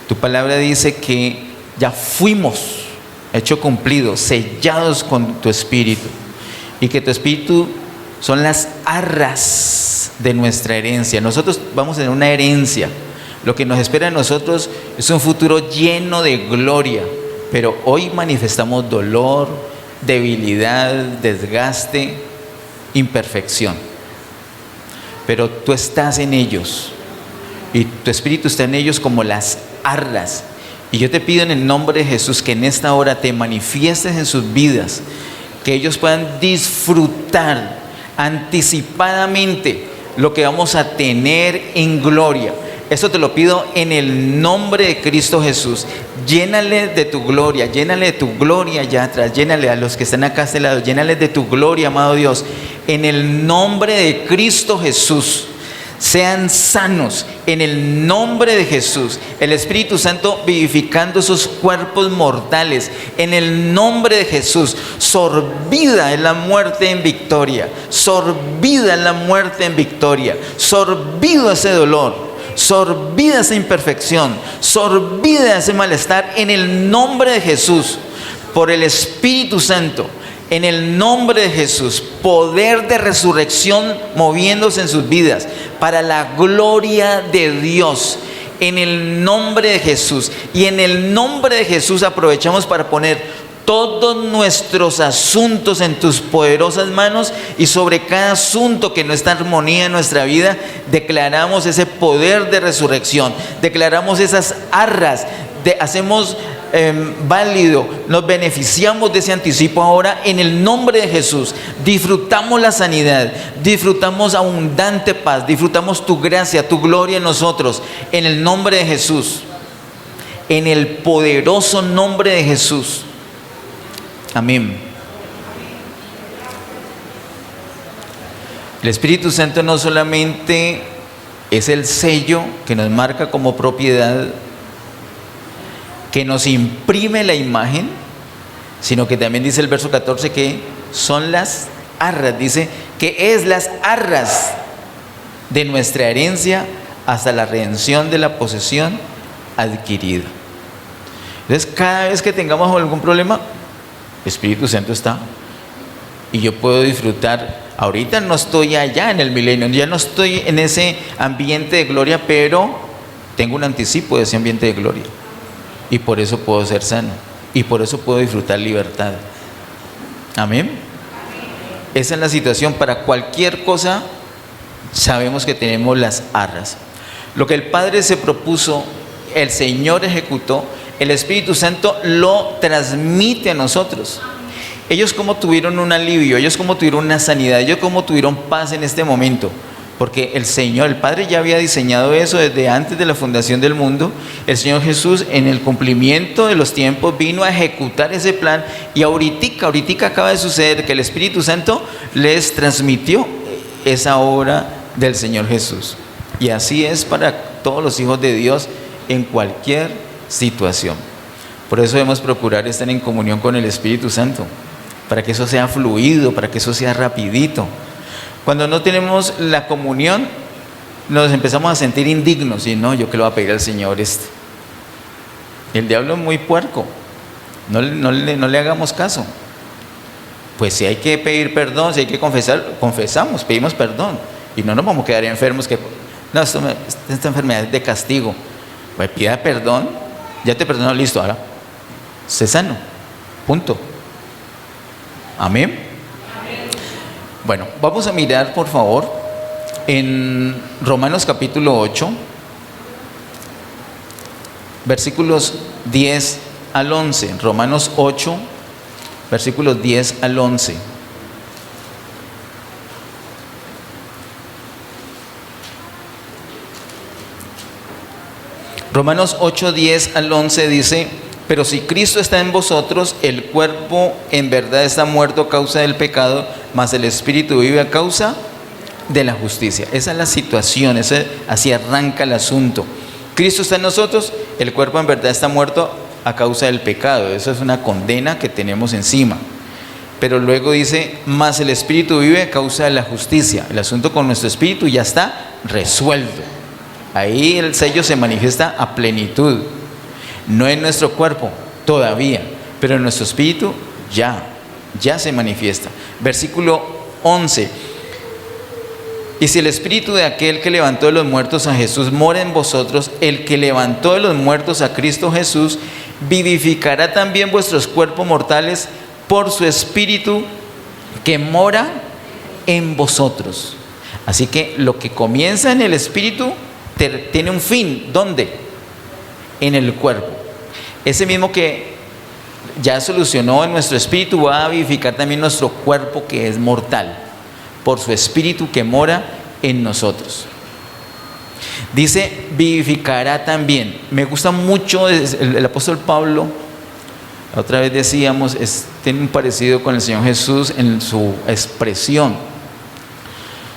Tu palabra dice que ya fuimos hecho cumplido, sellados con tu Espíritu, y que tu Espíritu son las arras de nuestra herencia. Nosotros vamos a tener una herencia. Lo que nos espera a nosotros es un futuro lleno de gloria, pero hoy manifestamos dolor, debilidad, desgaste, imperfección. Pero tú estás en ellos y tu Espíritu está en ellos como las arras. Y yo te pido en el nombre de Jesús que en esta hora te manifiestes en sus vidas, que ellos puedan disfrutar anticipadamente lo que vamos a tener en gloria. Eso te lo pido en el nombre de Cristo Jesús. Llénale de tu gloria, llénale de tu gloria allá atrás, llénale a los que están acá a este lado, llénale de tu gloria, amado Dios, en el nombre de Cristo Jesús. Sean sanos en el nombre de Jesús. El Espíritu Santo vivificando sus cuerpos mortales en el nombre de Jesús. Sorbida es la muerte en victoria. Sorbida es la muerte en victoria. Sorbido ese dolor. Sorbida esa imperfección. Sorbida ese malestar en el nombre de Jesús. Por el Espíritu Santo. En el nombre de Jesús, poder de resurrección moviéndose en sus vidas para la gloria de Dios. En el nombre de Jesús. Y en el nombre de Jesús aprovechamos para poner todos nuestros asuntos en tus poderosas manos, y sobre cada asunto que no está en armonía en nuestra vida, declaramos ese poder de resurrección, declaramos esas arras, hacemos válido, nos beneficiamos de ese anticipo ahora en el nombre de Jesús. Disfrutamos la sanidad, disfrutamos abundante paz, disfrutamos tu gracia, tu gloria en nosotros, en el nombre de Jesús, en el poderoso nombre de Jesús. Amén. El Espíritu Santo no solamente es el sello que nos marca como propiedad, que nos imprime la imagen, sino que también dice el verso 14 que son las arras, dice que es las arras de nuestra herencia hasta la redención de la posesión adquirida. Entonces, cada vez que tengamos algún problema, el Espíritu Santo está y yo puedo disfrutar. Ahorita no estoy allá en el milenio, ya no estoy en ese ambiente de gloria, pero tengo un anticipo de ese ambiente de gloria, y por eso puedo ser sano, y por eso puedo disfrutar libertad. Amén. Esa es la situación. Para cualquier cosa sabemos que tenemos las arras. Lo que el Padre se propuso, el Señor ejecutó, el Espíritu Santo lo transmite a nosotros. Ellos como tuvieron un alivio, ellos como tuvieron una sanidad, ellos como tuvieron paz en este momento, porque el Señor, el Padre ya había diseñado eso desde antes de la fundación del mundo. El Señor Jesús, en el cumplimiento de los tiempos, vino a ejecutar ese plan, y ahorita acaba de suceder que el Espíritu Santo les transmitió esa obra del Señor Jesús. Y así es para todos los hijos de Dios en cualquier situación. Por eso debemos procurar estar en comunión con el Espíritu Santo, para que eso sea fluido, para que eso sea rapidito. Cuando no tenemos la comunión, nos empezamos a sentir indignos, y no, yo que le voy a pedir al Señor esto. El diablo es muy puerco, no le hagamos caso. Pues si hay que pedir perdón, si hay que confesar, confesamos, pedimos perdón, y no nos vamos a quedar enfermos que no, esta enfermedad es de castigo. Pues pida perdón, ya te perdonó, listo, ahora sé sano, punto. Amén. Amén. Bueno, vamos a mirar por favor en Romanos capítulo 8, versículos 10 al 11. Romanos 8, versículos 10 al 11. Romanos 8, 10 al 11 dice: pero si Cristo está en vosotros, el cuerpo en verdad está muerto a causa del pecado, mas el Espíritu vive a causa de la justicia. Esa es la situación, así arranca el asunto. Cristo está en nosotros, el cuerpo en verdad está muerto a causa del pecado. Eso es una condena que tenemos encima. Pero luego dice, mas el Espíritu vive a causa de la justicia. El asunto con nuestro espíritu ya está resuelto. Ahí el sello se manifiesta a plenitud. No en nuestro cuerpo todavía, pero en nuestro espíritu ya se manifiesta. Versículo 11. Y si el Espíritu de aquel que levantó de los muertos a Jesús mora en vosotros, el que levantó de los muertos a Cristo Jesús vivificará también vuestros cuerpos mortales por su Espíritu que mora en vosotros. Así que lo que comienza en el Espíritu tiene un fin. ¿Dónde? En el cuerpo. Ese mismo que ya solucionó en nuestro espíritu va a vivificar también nuestro cuerpo que es mortal, por su Espíritu que mora en nosotros. Dice, vivificará también. Me gusta mucho el apóstol Pablo. Otra vez decíamos, tiene un parecido con el Señor Jesús en su expresión.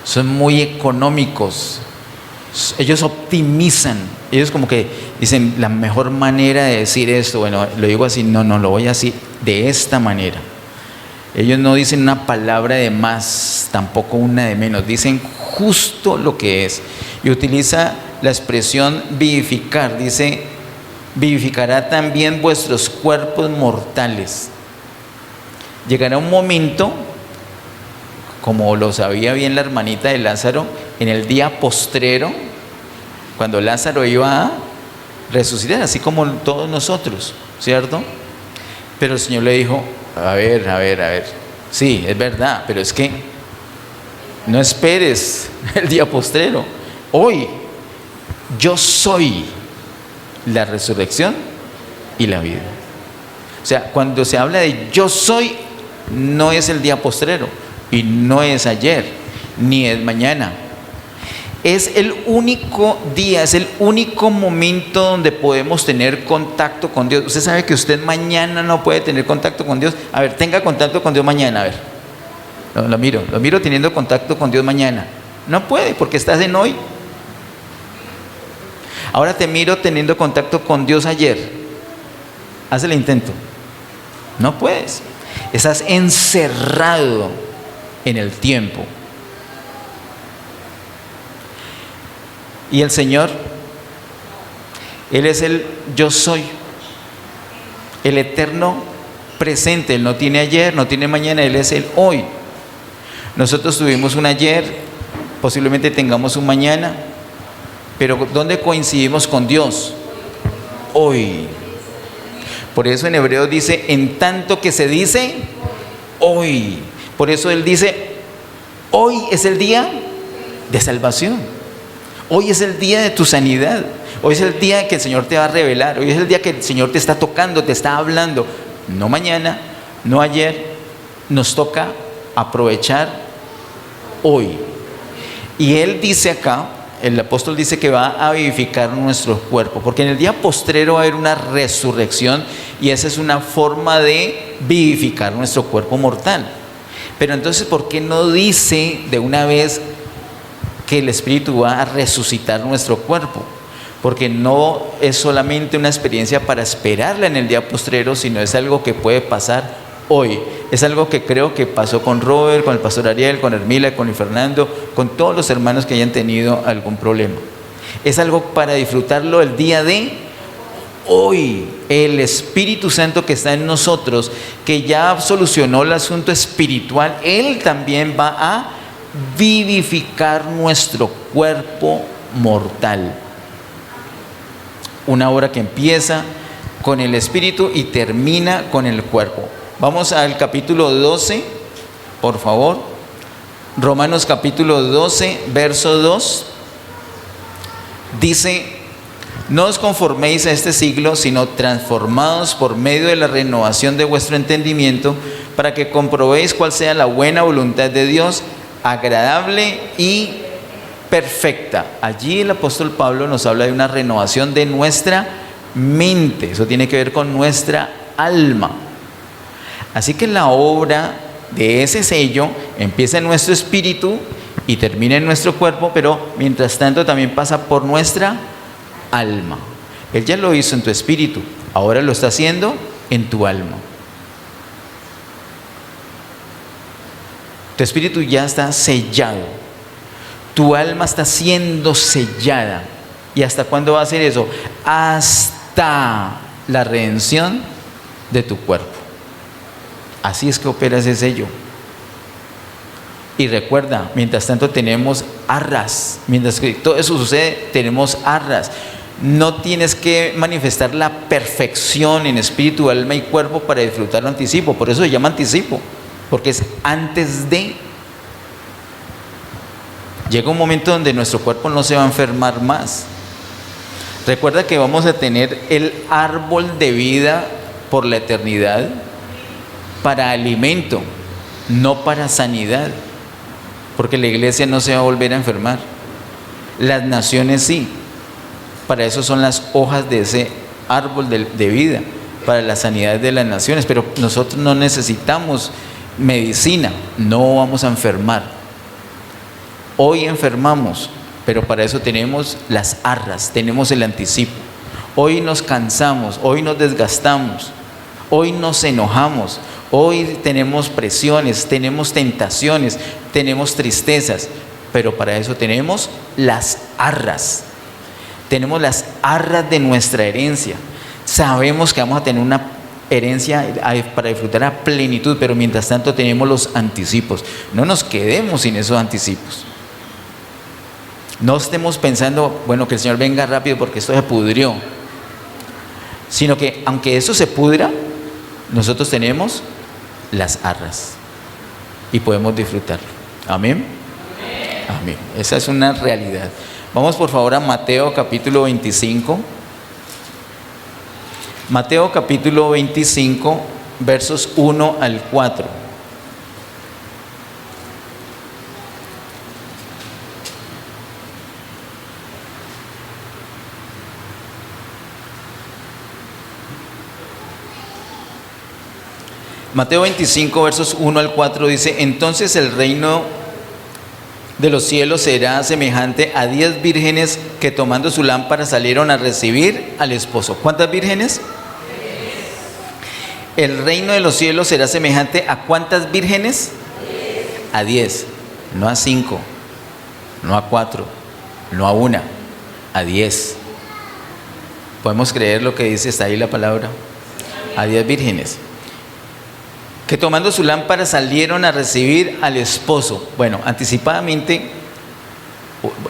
Son muy económicos. Ellos optimizan, ellos como que dicen la mejor manera de decir esto, bueno, lo digo así, no, lo voy a decir de esta manera. Ellos no dicen una palabra de más, tampoco una de menos, dicen justo lo que es. Y utiliza la expresión vivificar, dice, vivificará también vuestros cuerpos mortales. Llegará un momento, como lo sabía bien la hermanita de Lázaro, en el día postrero, cuando Lázaro iba a resucitar, así como todos nosotros, ¿cierto? Pero el Señor le dijo, a ver, sí, es verdad, pero es que no esperes el día postrero. Hoy, yo soy la resurrección y la vida. O sea, cuando se habla de yo soy, no es el día postrero, y no es ayer, ni es mañana. Es el único día, es el único momento donde podemos tener contacto con Dios. Usted sabe que usted mañana no puede tener contacto con Dios. A ver, tenga contacto con Dios mañana, a ver. Lo miro teniendo contacto con Dios mañana. No puede, porque estás en hoy. Ahora te miro teniendo contacto con Dios ayer. Haz el intento. No puedes. Estás encerrado en el tiempo. Y el Señor, Él es el yo soy, el eterno presente. Él no tiene ayer, no tiene mañana, Él es el hoy. Nosotros tuvimos un ayer, posiblemente tengamos un mañana, pero ¿dónde coincidimos con Dios? Hoy. Por eso en Hebreos dice, en tanto que se dice hoy. Por eso Él dice, hoy es el día de salvación. Hoy es el día de tu sanidad. Hoy es el día que el Señor te va a revelar. Hoy es el día que el Señor te está tocando, te está hablando. No mañana, no ayer. Nos toca aprovechar hoy. Y Él dice acá, el apóstol dice que va a vivificar nuestro cuerpo, porque en el día postrero va a haber una resurrección, y esa es una forma de vivificar nuestro cuerpo mortal. Pero entonces, ¿por qué no dice de una vez que el Espíritu va a resucitar nuestro cuerpo? Porque no es solamente una experiencia para esperarla en el día postrero, sino es algo que puede pasar hoy. Es algo que creo que pasó con Robert, con el pastor Ariel, con Hermila, con Fernando, con todos los hermanos que hayan tenido algún problema. Es algo para disfrutarlo el día de hoy. El Espíritu Santo que está en nosotros, que ya solucionó el asunto espiritual, Él también va a vivificar nuestro cuerpo mortal. Una obra que empieza con el Espíritu y termina con el cuerpo. Vamos al capítulo 12, por favor. Romanos capítulo 12, verso 2. Dice, no os conforméis a este siglo, sino transformados por medio de la renovación de vuestro entendimiento, para que comprobéis cuál sea la buena voluntad de Dios, agradable y perfecta. Allí el apóstol Pablo nos habla de una renovación de nuestra mente. Eso tiene que ver con nuestra alma. Así que la obra de ese sello empieza en nuestro espíritu y termina en nuestro cuerpo, pero mientras tanto también pasa por nuestra alma. Él ya lo hizo en tu espíritu, ahora lo está haciendo en tu alma. Tu espíritu ya está sellado, tu alma está siendo sellada. ¿Y hasta cuándo va a hacer eso? Hasta la redención de tu cuerpo. Así es que opera ese sello. Y recuerda, mientras tanto tenemos arras. Mientras que todo eso sucede, tenemos arras. No tienes que manifestar la perfección en espíritu, alma y cuerpo para disfrutarlo anticipo. Por eso se llama anticipo, porque es antes de. Llega un momento donde nuestro cuerpo no se va a enfermar más. Recuerda que vamos a tener el árbol de vida por la eternidad para alimento, no para sanidad, porque la iglesia no se va a volver a enfermar. Las naciones sí. Para eso son las hojas de ese árbol de vida, para la sanidad de las naciones. Pero nosotros no necesitamos medicina, no vamos a enfermar. Hoy enfermamos, pero para eso tenemos las arras, tenemos el anticipo. Hoy nos cansamos, hoy nos desgastamos, hoy nos enojamos, hoy tenemos presiones, tenemos tentaciones, tenemos tristezas, pero para eso tenemos las arras. Tenemos las arras de nuestra herencia. Sabemos que vamos a tener una herencia para disfrutar a plenitud, pero mientras tanto tenemos los anticipos. No nos quedemos sin esos anticipos. No estemos pensando, bueno, que el Señor venga rápido porque esto se pudrió, sino que aunque eso se pudra, nosotros tenemos las arras y podemos disfrutarlo. Amén. Amén. Esa es una realidad. Vamos por favor a Mateo capítulo 25. Mateo capítulo 25, versos 1 al 4. Mateo 25, versos 1 al 4 dice: entonces el reino de los cielos será semejante a 10 vírgenes que tomando su lámpara salieron a recibir al esposo. ¿Cuántas vírgenes? El reino de los cielos será semejante a ¿cuántas vírgenes? A 10, no a 5, no a 4, no a 1, a 10. ¿Podemos creer lo que dice? Está ahí la palabra. A 10 vírgenes que tomando su lámpara salieron a recibir al esposo. Bueno, anticipadamente,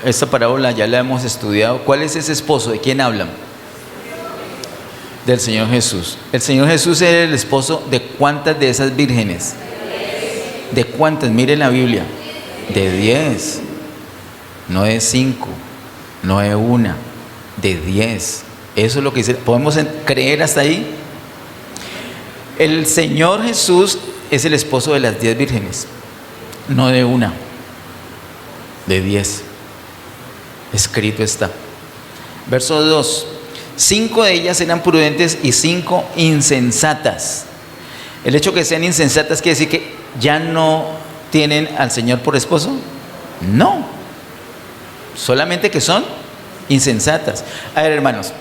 esta parábola ya la hemos estudiado. ¿Cuál es ese esposo? ¿De quién hablan? Del Señor Jesús. El Señor Jesús era el esposo de ¿cuántas de esas vírgenes? ¿De cuántas? Miren la Biblia. De 10. No de 5, no de 1, de 10. Eso es lo que dice. ¿Podemos creer hasta ahí? El Señor Jesús es el esposo de las 10 vírgenes, no de 1, de 10. Escrito está. Verso 2: 5 de ellas eran prudentes y 5 insensatas. El hecho que sean insensatas quiere decir que ya no tienen al Señor por esposo. No, solamente que son insensatas. A ver, hermanos,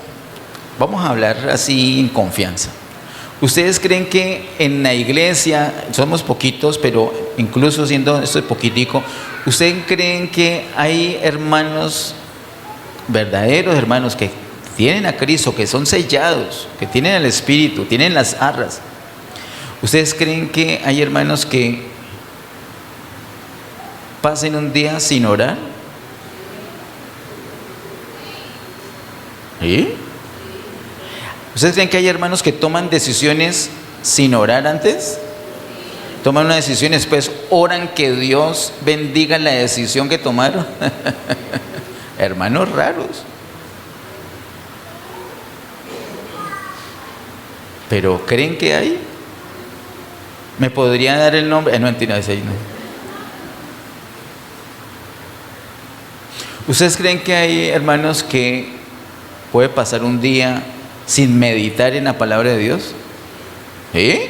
vamos a hablar así en confianza. ¿Ustedes creen que en la iglesia, somos poquitos, pero incluso siendo esto poquitico, ¿ustedes creen que hay hermanos, verdaderos hermanos, que tienen a Cristo, que son sellados, que tienen el Espíritu, tienen las arras? ¿Ustedes creen que hay hermanos que pasen un día sin orar? ¿Sí? ¿Ustedes creen que hay hermanos que toman decisiones sin orar antes? Toman una decisión y después oran que Dios bendiga la decisión que tomaron. Hermanos raros. Pero ¿creen que hay? ¿Me podría dar el nombre? No, mentira, ese ahí no. ¿Ustedes creen que hay hermanos que puede pasar un día sin meditar en la palabra de Dios? ¿Sí?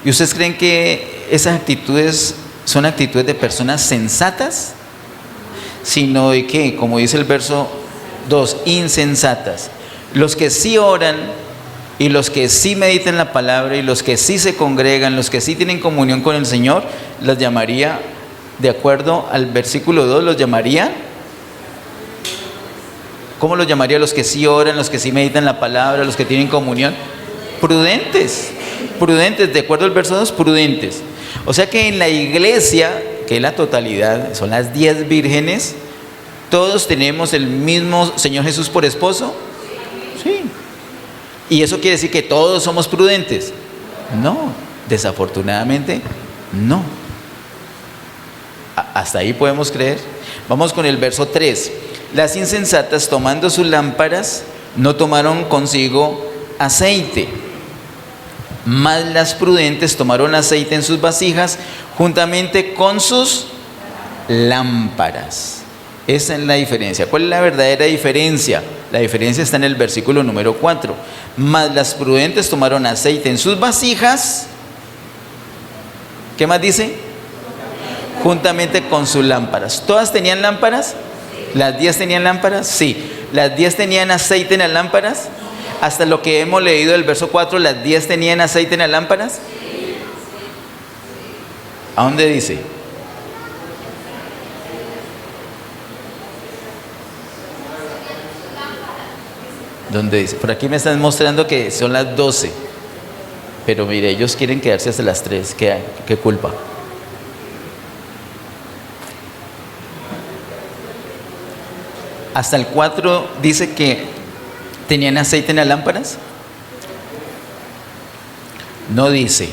¿Y ustedes creen que esas actitudes son actitudes de personas sensatas? Sino de que, como dice el verso 2, insensatas. Los que sí oran y los que sí meditan la palabra y los que sí se congregan, los que sí tienen comunión con el Señor, los llamaría, de acuerdo al versículo 2, los llamaría, ¿cómo los llamaría? Los que sí oran, los que sí meditan la palabra, los que tienen comunión. Prudentes, prudentes, de acuerdo al verso 2, prudentes. O sea que en la iglesia, que es la totalidad, son las 10 vírgenes, todos tenemos el mismo Señor Jesús por esposo. Sí. ¿Y eso quiere decir que todos somos prudentes? No, desafortunadamente no. Hasta ahí podemos creer. Vamos con el verso 3. Las insensatas, tomando sus lámparas, no tomaron consigo aceite, mas las prudentes tomaron aceite en sus vasijas juntamente con sus lámparas. Esa es la diferencia. ¿Cuál es la verdadera diferencia? La diferencia está en el versículo número 4. Mas las prudentes tomaron aceite en sus vasijas. ¿Qué más dice? Juntamente con sus lámparas. ¿Todas tenían lámparas? ¿Las 10 tenían lámparas? Sí. ¿Las 10 tenían aceite en las lámparas? Hasta lo que hemos leído del verso 4, ¿las 10 tenían aceite en las lámparas? ¿A dónde dice? ¿Dónde dice? Por aquí me están mostrando que son las 12. pero mire, ellos quieren quedarse hasta las 3. ¿Qué culpa? Hasta el 4 dice que tenían aceite en las lámparas. No dice.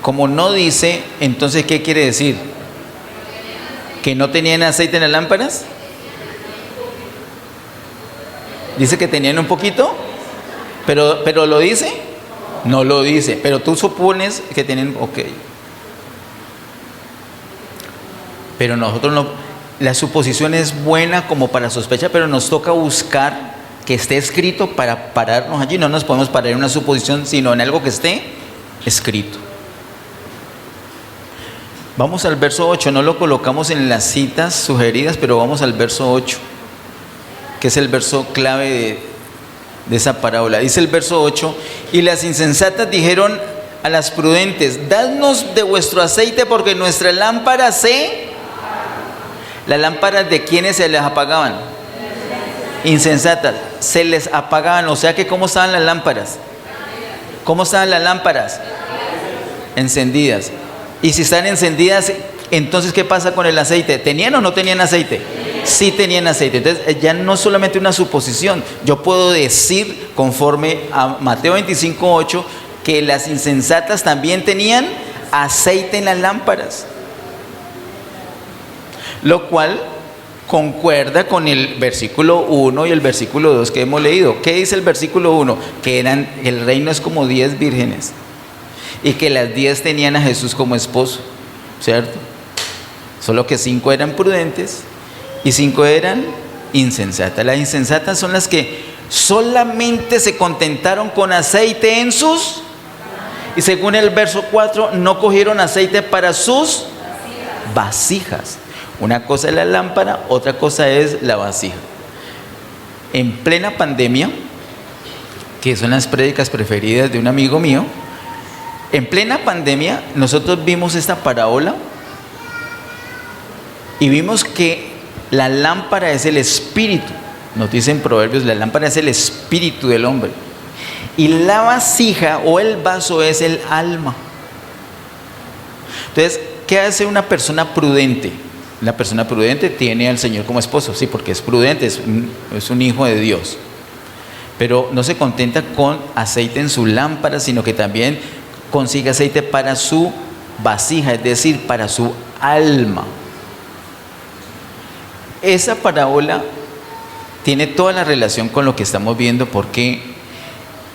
Como no dice, entonces ¿qué quiere decir? ¿Que no tenían aceite en las lámparas? ¿Dice que tenían un poquito? ¿Pero lo dice? No lo dice, pero tú supones que tienen, ok. Pero nosotros no, la suposición es buena como para sospechar, pero nos toca buscar que esté escrito para pararnos allí. No nos podemos parar en una suposición, sino en algo que esté escrito. Vamos al verso 8, no lo colocamos en las citas sugeridas, pero vamos al verso 8, que es el verso clave de esa parábola. Dice el verso 8, y las insensatas dijeron a las prudentes, dadnos de vuestro aceite porque nuestras lámparas se... ¿Las lámparas de quiénes se les apagaban? Insensatas, se les apagaban, o sea que ¿cómo estaban las lámparas? ¿Cómo estaban las lámparas? Encendidas. Y si están encendidas, entonces ¿qué pasa con el aceite? ¿Tenían o no tenían aceite? Sí tenían aceite. Entonces ya no solamente una suposición, yo puedo decir conforme a Mateo 25:8 que las insensatas también tenían aceite en las lámparas, lo cual concuerda con el versículo 1 y el versículo 2 que hemos leído. ¿Qué dice el versículo 1? Que el reino es como 10 vírgenes y que las 10 tenían a Jesús como esposo, ¿cierto? Solo que 5 eran prudentes y 5 eran insensatas. Las insensatas son las que solamente se contentaron con aceite en sus, y según el verso 4, no cogieron aceite para sus vasijas. Una cosa es la lámpara, otra cosa es la vasija. En plena pandemia, que son las prédicas preferidas de un amigo mío, en plena pandemia nosotros vimos esta parábola y vimos que la lámpara es el espíritu. Nos dicen Proverbios, la lámpara es el espíritu del hombre. Y la vasija o el vaso es el alma. Entonces, ¿qué hace una persona prudente? La persona prudente tiene al Señor como esposo, sí, porque es prudente, es un hijo de Dios. Pero no se contenta con aceite en su lámpara, sino que también consigue aceite para su vasija, es decir, para su alma. Esa parábola tiene toda la relación con lo que estamos viendo, porque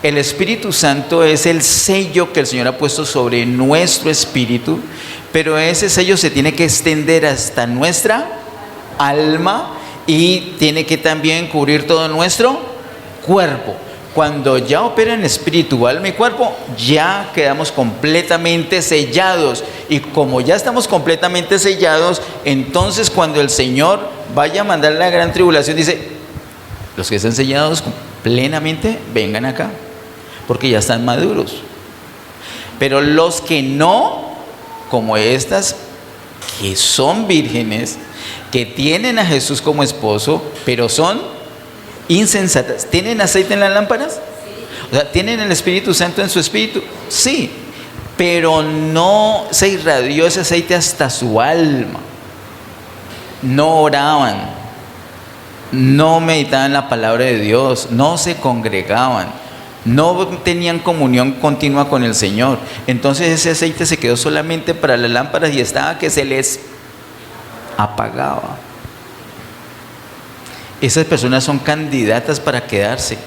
el Espíritu Santo es el sello que el Señor ha puesto sobre nuestro espíritu, pero ese sello se tiene que extender hasta nuestra alma y tiene que también cubrir todo nuestro cuerpo. Cuando ya opera en espíritu, alma y cuerpo, ya quedamos completamente sellados. Y como ya estamos completamente sellados, entonces cuando el Señor vaya a mandar la gran tribulación, dice, los que están sellados plenamente, vengan acá, porque ya están maduros. Pero los que no, como estas, que son vírgenes, que tienen a Jesús como esposo, pero son insensatas. ¿Tienen aceite en las lámparas? Sí. O sea, ¿tienen el Espíritu Santo en su espíritu? Sí, pero no se irradió ese aceite hasta su alma. No oraban, no meditaban la palabra de Dios, no se congregaban, no tenían comunión continua con el Señor. Entonces ese aceite se quedó solamente para las lámparas y estaba que se les apagaba. Esas personas son candidatas para quedarse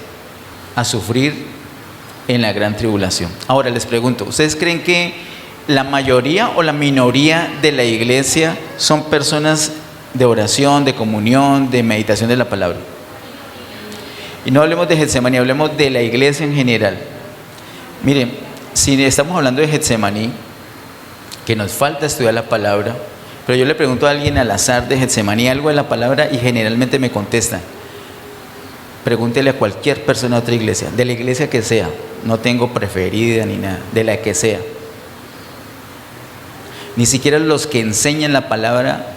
a sufrir en la gran tribulación. Ahora les pregunto, ¿ustedes creen que la mayoría o la minoría de la iglesia son personas de oración, de comunión, de meditación de la palabra? Y no hablemos de Getsemaní, hablemos de la iglesia en general. Miren, si estamos hablando de Getsemaní, que nos falta estudiar la palabra, pero yo le pregunto a alguien al azar de Getsemaní algo de la palabra y generalmente me contestan. Pregúntele a cualquier persona de otra iglesia, de la iglesia que sea, no tengo preferida ni nada, de la que sea. Ni siquiera los que enseñan la palabra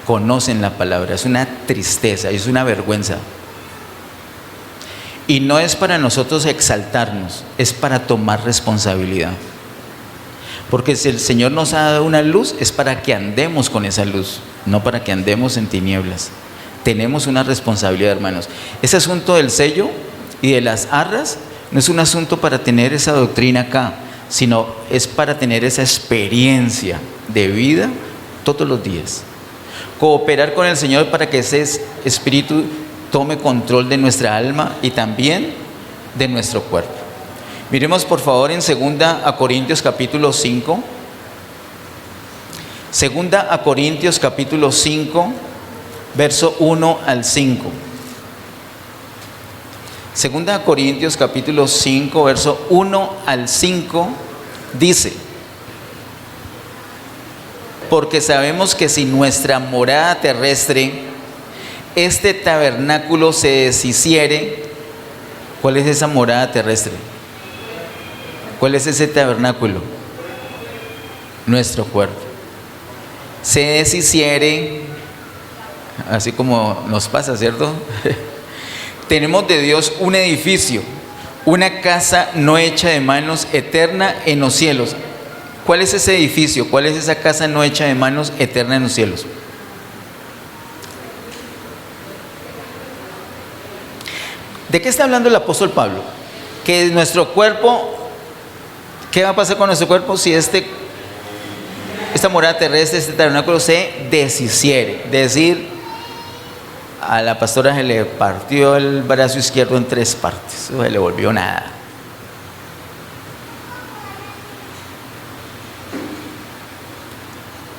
conocen la palabra. Es una tristeza, es una vergüenza. Y no es para nosotros exaltarnos, es para tomar responsabilidad. Porque si el Señor nos ha dado una luz, es para que andemos con esa luz, no para que andemos en tinieblas. Tenemos una responsabilidad, hermanos. Ese asunto del sello y de las arras no es un asunto para tener esa doctrina acá, sino es para tener esa experiencia de vida todos los días. Cooperar con el Señor para que ese espíritu tome control de nuestra alma y también de nuestro cuerpo. Miremos por favor en 2 Corintios capítulo 5. 2 Corintios capítulo 5, verso 1 al 5. 2 Corintios capítulo 5, verso 1 al 5 dice: porque sabemos que si nuestra morada terrestre, este tabernáculo, se deshiciere. ¿Cuál es esa morada terrestre? ¿Cuál es ese tabernáculo? Nuestro cuerpo. Se deshiciere, así como nos pasa, ¿cierto? Tenemos de Dios un edificio, una casa no hecha de manos, eterna en los cielos. ¿Cuál es ese edificio? ¿Cuál es esa casa no hecha de manos, eterna en los cielos? ¿De qué está hablando el apóstol Pablo? Que nuestro cuerpo, ¿qué va a pasar con nuestro cuerpo si esta morada terrestre, este tabernáculo se deshiciere? Es decir, a la pastora se le partió el brazo izquierdo en 3 partes, no se le volvió nada.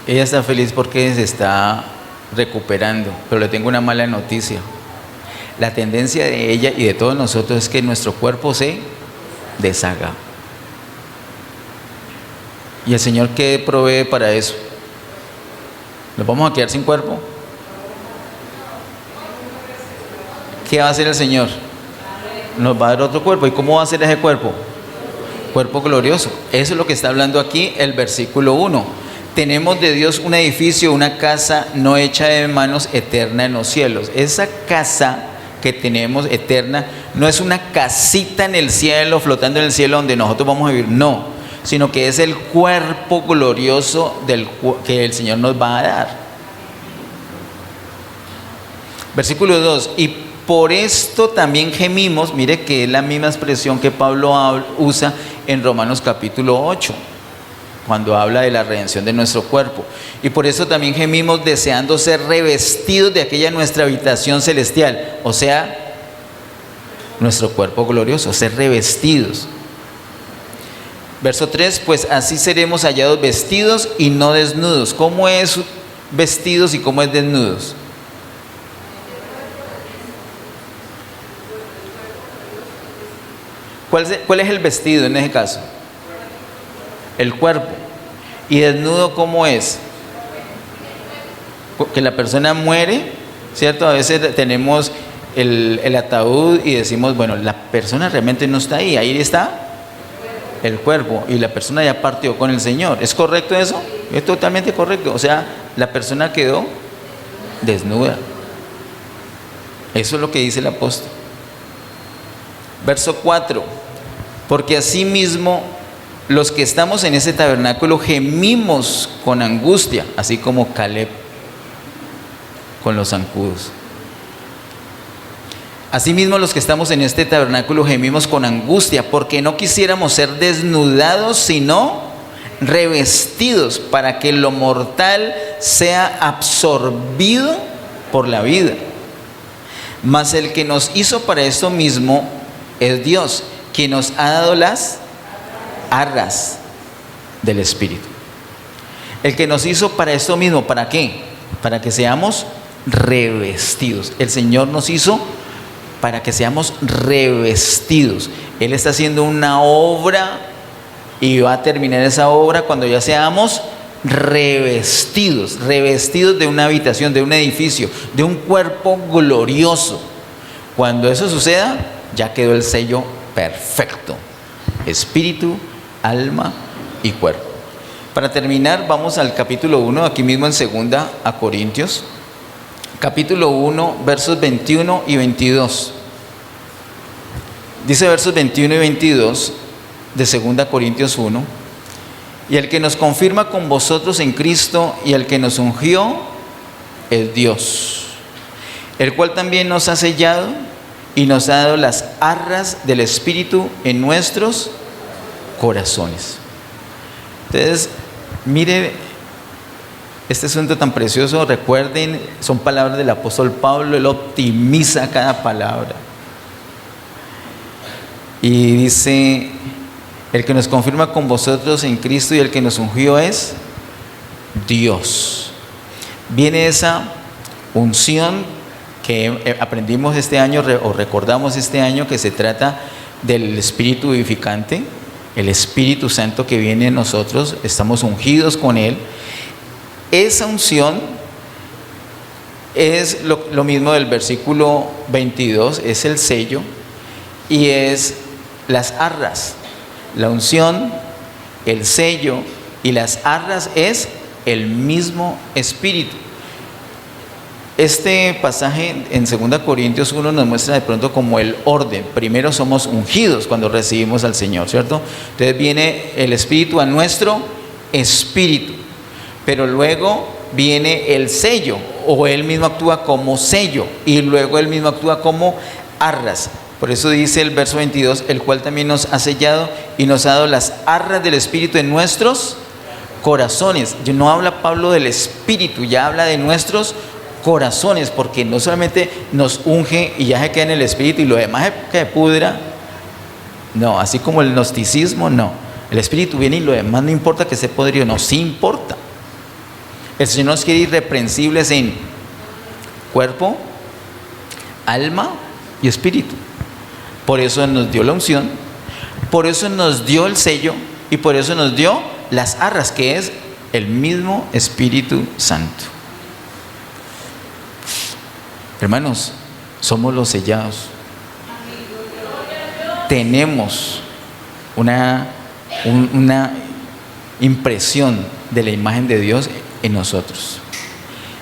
Ella está feliz porque se está recuperando, pero le tengo una mala noticia. La tendencia de ella y de todos nosotros es que nuestro cuerpo se deshaga. ¿Y el Señor qué provee para eso? ¿Nos vamos a quedar sin cuerpo? ¿Qué va a hacer el Señor? Nos va a dar otro cuerpo. ¿Y cómo va a ser ese cuerpo? Cuerpo glorioso. Eso es lo que está hablando aquí el versículo 1. Tenemos de Dios un edificio, una casa no hecha de manos, eterna en los cielos. Esa casa que tenemos eterna no es una casita en el cielo, flotando en el cielo donde nosotros vamos a vivir, no, sino que es el cuerpo glorioso que el Señor nos va a dar. Versículo 2: y por esto también gemimos. Mire que es la misma expresión que Pablo usa en Romanos capítulo 8, cuando habla de la redención de nuestro cuerpo. Y por eso también gemimos, deseando ser revestidos de aquella nuestra habitación celestial, o sea, nuestro cuerpo glorioso, ser revestidos. Verso 3: pues así seremos hallados vestidos y no desnudos. ¿Cómo es vestidos y cómo es desnudos? ¿Cuál es el vestido en ese caso? El cuerpo. ¿Y desnudo cómo es? Que la persona muere, ¿cierto? A veces tenemos el ataúd y decimos, bueno, la persona realmente no está ahí, ahí está el cuerpo y la persona ya partió con el Señor. ¿Es correcto eso? Es totalmente correcto. O sea, la persona quedó desnuda. Eso es lo que dice el apóstol. Verso 4: porque asimismo los que estamos en ese tabernáculo gemimos con angustia, así como Caleb con los zancudos. Asimismo los que estamos en este tabernáculo gemimos con angustia, porque no quisiéramos ser desnudados, sino revestidos, para que lo mortal sea absorbido por la vida. Mas el que nos hizo para esto mismo es Dios, quien nos ha dado las arras del Espíritu. El que nos hizo para esto mismo, ¿para qué? Para que seamos revestidos. El Señor nos hizo para que seamos revestidos. Él está haciendo una obra y va a terminar esa obra cuando ya seamos revestidos de una habitación, de un edificio, de un cuerpo glorioso. Cuando eso suceda, ya quedó el sello perfecto: espíritu, alma y cuerpo. Para terminar, vamos al capítulo 1, aquí mismo en 2 Corintios, capítulo 1, versos 21 y 22. Dice versos 21 y 22 de 2 Corintios 1, y el que nos confirma con vosotros en Cristo y el que nos ungió es Dios, el cual también nos ha sellado y nos ha dado las arras del Espíritu en nuestros corazones. Entonces, mire este asunto tan precioso. Recuerden, son palabras del apóstol Pablo. Él optimiza cada palabra y dice: el que nos confirma con vosotros en Cristo y el que nos ungió es Dios. Viene esa unción que aprendimos este año o recordamos este año, que se trata del Espíritu vivificante, el Espíritu Santo que viene en nosotros. Estamos ungidos con Él. Esa unción es lo mismo del versículo 22, es el sello y es las arras. La unción, el sello y las arras es el mismo Espíritu. Este pasaje en 2 Corintios 1 nos muestra de pronto como el orden. Primero somos ungidos cuando recibimos al Señor, ¿cierto? Entonces viene el Espíritu a nuestro espíritu, pero luego viene el sello, o Él mismo actúa como sello, y luego Él mismo actúa como arras. Por eso dice el verso 22, el cual también nos ha sellado y nos ha dado las arras del Espíritu en nuestros corazones. No habla Pablo del Espíritu, ya habla de nuestros corazones, porque no solamente nos unge y ya se queda en el Espíritu y lo demás que pudra. No, así como el gnosticismo, no. El Espíritu viene y lo demás no importa que esté podrido, no, sí importa. El Señor nos quiere irreprensibles en cuerpo, alma y espíritu. Por eso nos dio la unción, por eso nos dio el sello y por eso nos dio las arras, que es el mismo Espíritu Santo. Hermanos, somos los sellados. Tenemos una impresión de la imagen de Dios en nosotros.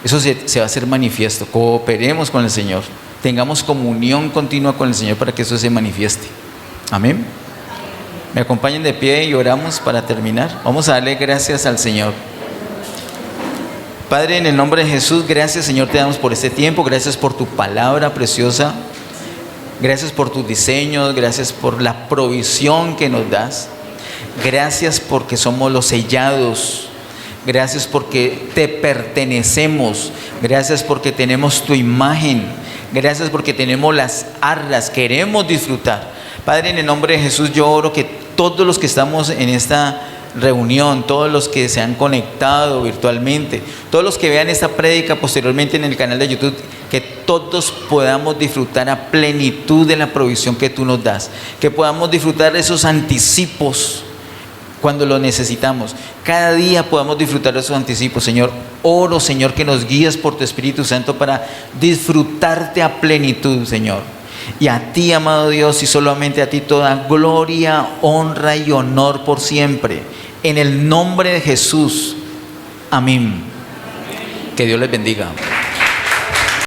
Eso se va a hacer manifiesto. Cooperemos con el Señor. Tengamos comunión continua con el Señor para que eso se manifieste. Amén. Me acompañen de pie y oramos para terminar. Vamos a darle gracias al Señor. Padre, en el nombre de Jesús, gracias, Señor, te damos por este tiempo. Gracias por tu palabra preciosa. Gracias por tus diseños. Gracias por la provisión que nos das. Gracias porque somos los sellados. Gracias porque te pertenecemos. Gracias porque tenemos tu imagen. Gracias porque tenemos las arras. Queremos disfrutar. Padre, en el nombre de Jesús, yo oro que todos los que estamos en esta reunión, todos los que se han conectado virtualmente, todos los que vean esta prédica posteriormente en el canal de YouTube, que todos podamos disfrutar a plenitud de la provisión que tú nos das, que podamos disfrutar de esos anticipos cuando lo necesitamos. Cada día podamos disfrutar de esos anticipos, Señor. Oro, Señor, que nos guíes por tu Espíritu Santo para disfrutarte a plenitud, Señor. Y a ti, amado Dios, y solamente a ti toda gloria, honra y honor por siempre. En el nombre de Jesús. Amén. Que Dios les bendiga.